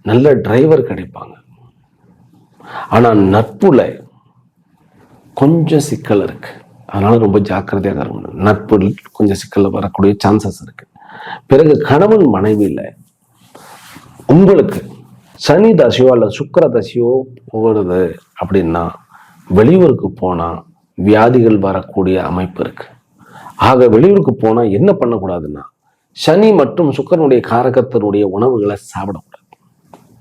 நல்ல டிரைவர் கிடைப்பாங்க. ஆனா நட்புல கொஞ்சம் சிக்கல் இருக்கு. அதனால ரொம்ப ஜாக்கிரதையாக இருக்கணும். நட்பு கொஞ்சம் சிக்கல் வரக்கூடிய சான்சஸ் இருக்கு. பிறகு கணவன் மனைவியில உங்களுக்கு சனி தசையோ அல்லது சுக்கிர தசையோ போகிறது அப்படின்னா வெளியூருக்கு போனா வியாதிகள் வரக்கூடிய அமைப்பு இருக்கு. ஆக வெளியூருக்கு போனா என்ன பண்ணக்கூடாதுன்னா, சனி மற்றும் சுக்கிரனுடைய காரகத்தினுடைய உணவுகளை சாப்பிடக்கூடாது.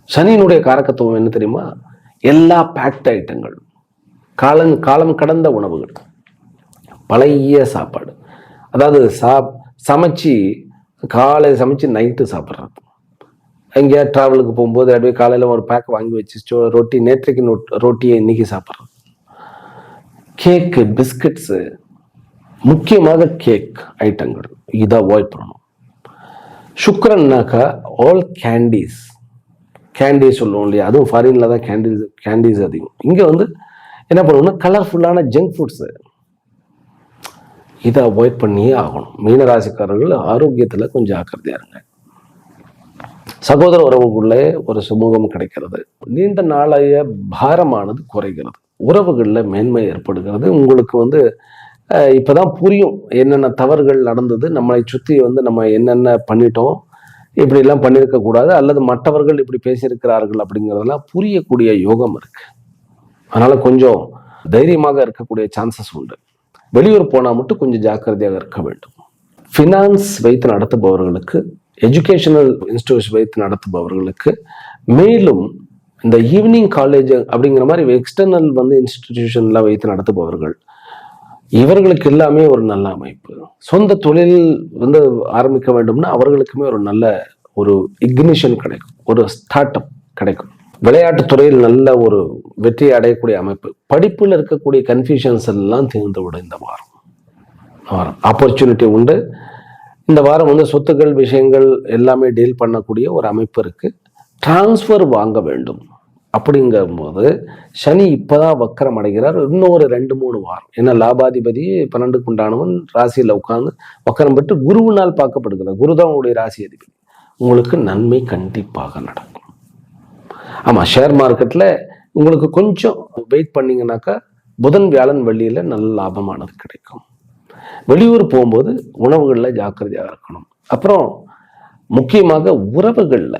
சனியினுடைய காரகத்துவம் என்ன தெரியுமா? எல்லா பேக்ட் ஐட்டங்கள், காலம் கடந்த உணவுகள், பழைய சாப்பாடு. அதாவது சமைச்சு காலை சமைச்சு நைட்டு சாப்பிட்றது. எங்கேயா ட்ராவலுக்கு போகும்போது அப்படியே காலையில் ஒரு பேக் வாங்கி வச்சு ரொட்டி, நேற்றைக்கு ரொட்டியை இன்னைக்கு சாப்பிட்றது. கேக்கு, பிஸ்கட்ஸு, முக்கியமாக கேக் ஐட்டங்கள் இதை அவாய்ட் பண்ணணும். சுக்கிரன்னாக்கா ஆல் கேண்டீஸ் சொல்லுவோம் இல்லையா, அதுவும் ஃபாரின்ல தான் கேண்டீஸ் அதிகம். இங்கே வந்து என்ன பண்ணுவோம்னா கலர்ஃபுல்லான ஜங்க் ஃபுட்ஸு, இதை அவாய்ட் பண்ணியே ஆகணும். மீனராசிக்காரர்கள் ஆரோக்கியத்தில் கொஞ்சம் ஜாக்கிரதையா இருங்க. சகோதர உறவுக்குள்ளே ஒரு சுமூகம் கிடைக்கிறது. நீண்ட நாளைய பாரமானது குறைகிறது. உறவுகளில் மேன்மை ஏற்படுகிறது. உங்களுக்கு வந்து இப்போதான் புரியும் என்னென்ன தவறுகள் நடந்தது, நம்மளை சுற்றி வந்து நம்ம என்னென்ன பண்ணிட்டோம், இப்படிலாம் பண்ணியிருக்கக்கூடாது, அல்லது மற்றவர்கள் இப்படி பேசியிருக்கிறார்கள் அப்படிங்கிறதெல்லாம் புரியக்கூடிய யோகம் இருக்கு. அதனால கொஞ்சம் தைரியமாக இருக்கக்கூடிய சான்சஸ் உண்டு. வெளியூர் போனால் மட்டும் கொஞ்சம் ஜாக்கிரதையாக இருக்க வேண்டும். ஃபினான்ஸ் வைத்து நடத்துபவர்களுக்கு, எஜுகேஷனல் இன்ஸ்டிடியூஷன் வைத்து நடத்துபவர்களுக்கு, மேலும் இந்த ஈவினிங் காலேஜ் அப்படிங்கிற மாதிரி எக்ஸ்டர்னல் வந்து இன்ஸ்டிடியூஷன்லாம் வைத்து நடத்துபவர்கள், இவர்களுக்கு எல்லாமே ஒரு நல்ல அமைப்பு. சொந்த தொழில் வந்து ஆரம்பிக்க வேண்டும்னா அவர்களுக்குமே ஒரு நல்ல ஒரு இக்னிஷன் கிடைக்கும், ஒரு ஸ்டார்ட் அப் கிடைக்கும். விளையாட்டு துறையில் நல்ல ஒரு வெற்றி அடையக்கூடிய அமைப்பு. படிப்பில் இருக்கக்கூடிய கன்ஃபியூஷன்ஸ் எல்லாம் தீர்ந்து விடும். இந்த வாரம் ஆப்பர்ச்சுனிட்டி உண்டு. இந்த வாரம் வந்து சொத்துக்கள் விஷயங்கள் எல்லாமே டீல் பண்ணக்கூடிய ஒரு அமைப்பு இருக்கு. டிரான்ஸ்ஃபர் வாங்க வேண்டும் அப்படிங்கும் போது சனி இப்பதான் வக்கரம் அடைகிறார். இன்னொரு 2-3 வாரம். ஏன்னா லாபாதிபதி 12க்கு உண்டானவன் ராசியில உட்கார்ந்து வக்கரம் பெற்று குருவினால் பார்க்கப்படுகிறார். குருதான் உங்களுடைய ராசி அதிபதி. உங்களுக்கு நன்மை கண்டிப்பாக நடக்கும். ஆமா, ஷேர் மார்க்கெட்ல உங்களுக்கு கொஞ்சம் வெயிட் பண்ணீங்கன்னாக்கா புதன் வியாழன் வெள்ளியில நல்ல லாபமானது கிடைக்கும். வெளியூர் போகும்போது உணவுகளில் ஜாக்கிரதையாக இருக்கணும். அப்புறம் முக்கியமாக உறவுகளில்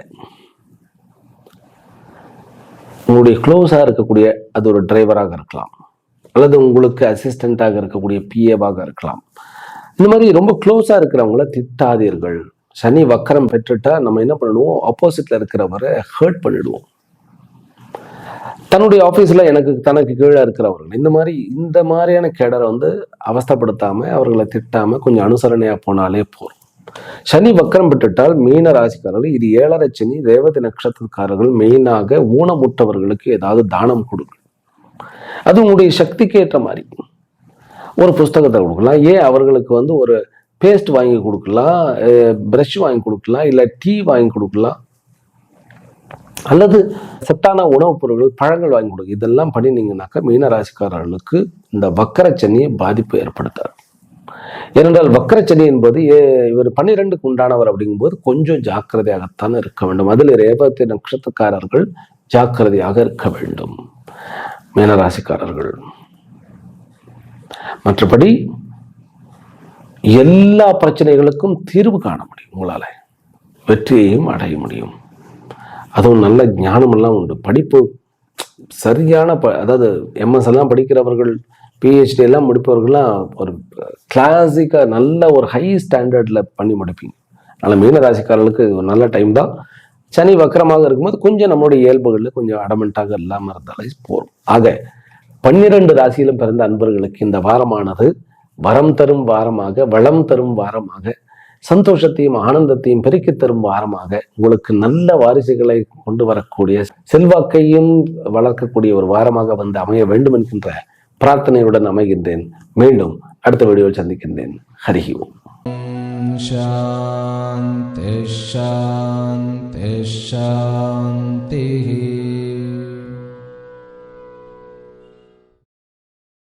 உங்களுடைய க்ளோஸாக இருக்கக்கூடிய, அது ஒரு டிரைவராக இருக்கலாம், அல்லது உங்களுக்கு அசிஸ்டண்ட்டாக இருக்கக்கூடிய பிஏவாக இருக்கலாம். இந்த மாதிரி ரொம்ப க்ளோஸாக இருக்கிறவங்கள திட்டாதீர்கள். சனி வக்கரம் பெற்றுட்டா நம்ம என்ன பண்ணிடுவோம், ஆப்போசிட்ல இருக்கிறவரை ஹர்ட் பண்ணிடுவோம். தன்னுடைய ஆஃபீஸில் தனக்கு கீழே இருக்கிறவர்கள் இந்த மாதிரியான கேடரை வந்து அவஸ்தப்படுத்தாம, அவர்களை திட்டாம கொஞ்சம் அனுசரணையா போனாலே போதும். சனி வக்கரம் பெற்றுட்டால் மீன ராசிக்காரர்கள், இது 7.5 சனி, ரேவதி நட்சத்திரக்காரர்கள் மெயினாக ஊனமுற்றவர்களுக்கு ஏதாவது தானம் கொடுங்க. அது உங்களுடைய சக்திக்கு ஏற்ற மாதிரி ஒரு புஸ்தகத்தை கொடுக்கலாம். ஏன் அவர்களுக்கு வந்து ஒரு பேஸ்ட் வாங்கி கொடுக்கலாம், பிரஷ் வாங்கி கொடுக்கலாம், இல்லை டீ வாங்கி கொடுக்கலாம், அல்லது சத்தான உணவுப் பொருட்கள், பழங்கள் வாங்கி கொடுங்க. இதெல்லாம் பண்ணினீங்கன்னாக்கா மீனராசிக்காரர்களுக்கு இந்த வக்கரச்சனியை பாதிப்பு ஏற்படுத்தாது. ஏனென்றால் வக்கரச்சனி என்பது இவர் 12க்கு உண்டானவர் அப்படிங்கும்போது கொஞ்சம் ஜாக்கிரதையாகத்தான் இருக்க வேண்டும். அதில் ரேவதி நட்சத்திரக்காரர்கள் ஜாக்கிரதையாக இருக்க வேண்டும் மீனராசிக்காரர்கள். மற்றபடி எல்லா பிரச்சனைகளுக்கும் தீர்வு காண முடியும். உங்களால வெற்றியையும் அடைய முடியும். அதுவும் நல்ல ஞானமெல்லாம் உண்டு. படிப்பு சரியான அதாவது எம்எஸ் எல்லாம் படிக்கிறவர்கள், பிஹெச்டி எல்லாம் முடிப்பவர்கள்லாம் ஒரு கிளாசிக்காக நல்ல ஒரு ஹை ஸ்டாண்டர்டில் பண்ணி முடிப்பீங்க. அதனால் மீனராசிக்காரர்களுக்கு ஒரு நல்ல டைம் தான். சனி வக்கரமாக இருக்கும்போது கொஞ்சம் நம்மளுடைய இயல்புகளில் கொஞ்சம் அடமெண்ட்டாக இல்லாமல் இருந்தாலே போகும். ஆக 12 ராசியிலும் பிறந்த அன்பர்களுக்கு இந்த வாரமானது வரம் தரும் வாரமாக, வளம் தரும் வாரமாக, சந்தோஷத்தையும் ஆனந்தத்தையும் பெருக்கி தரும் வாரமாக, உங்களுக்கு நல்ல வாரிசுகளை கொண்டு வரக்கூடிய, செல்வாக்கையும் வளர்க்கக்கூடிய ஒரு வாரமாக வந்து அமைய வேண்டும் என்கின்ற பிரார்த்தனையுடன் அமைகின்றேன். மீண்டும் அடுத்த வீடியோவில் சந்திக்கின்றேன். ஹரி ஓம். சாந்தி சாந்தி சாந்தி.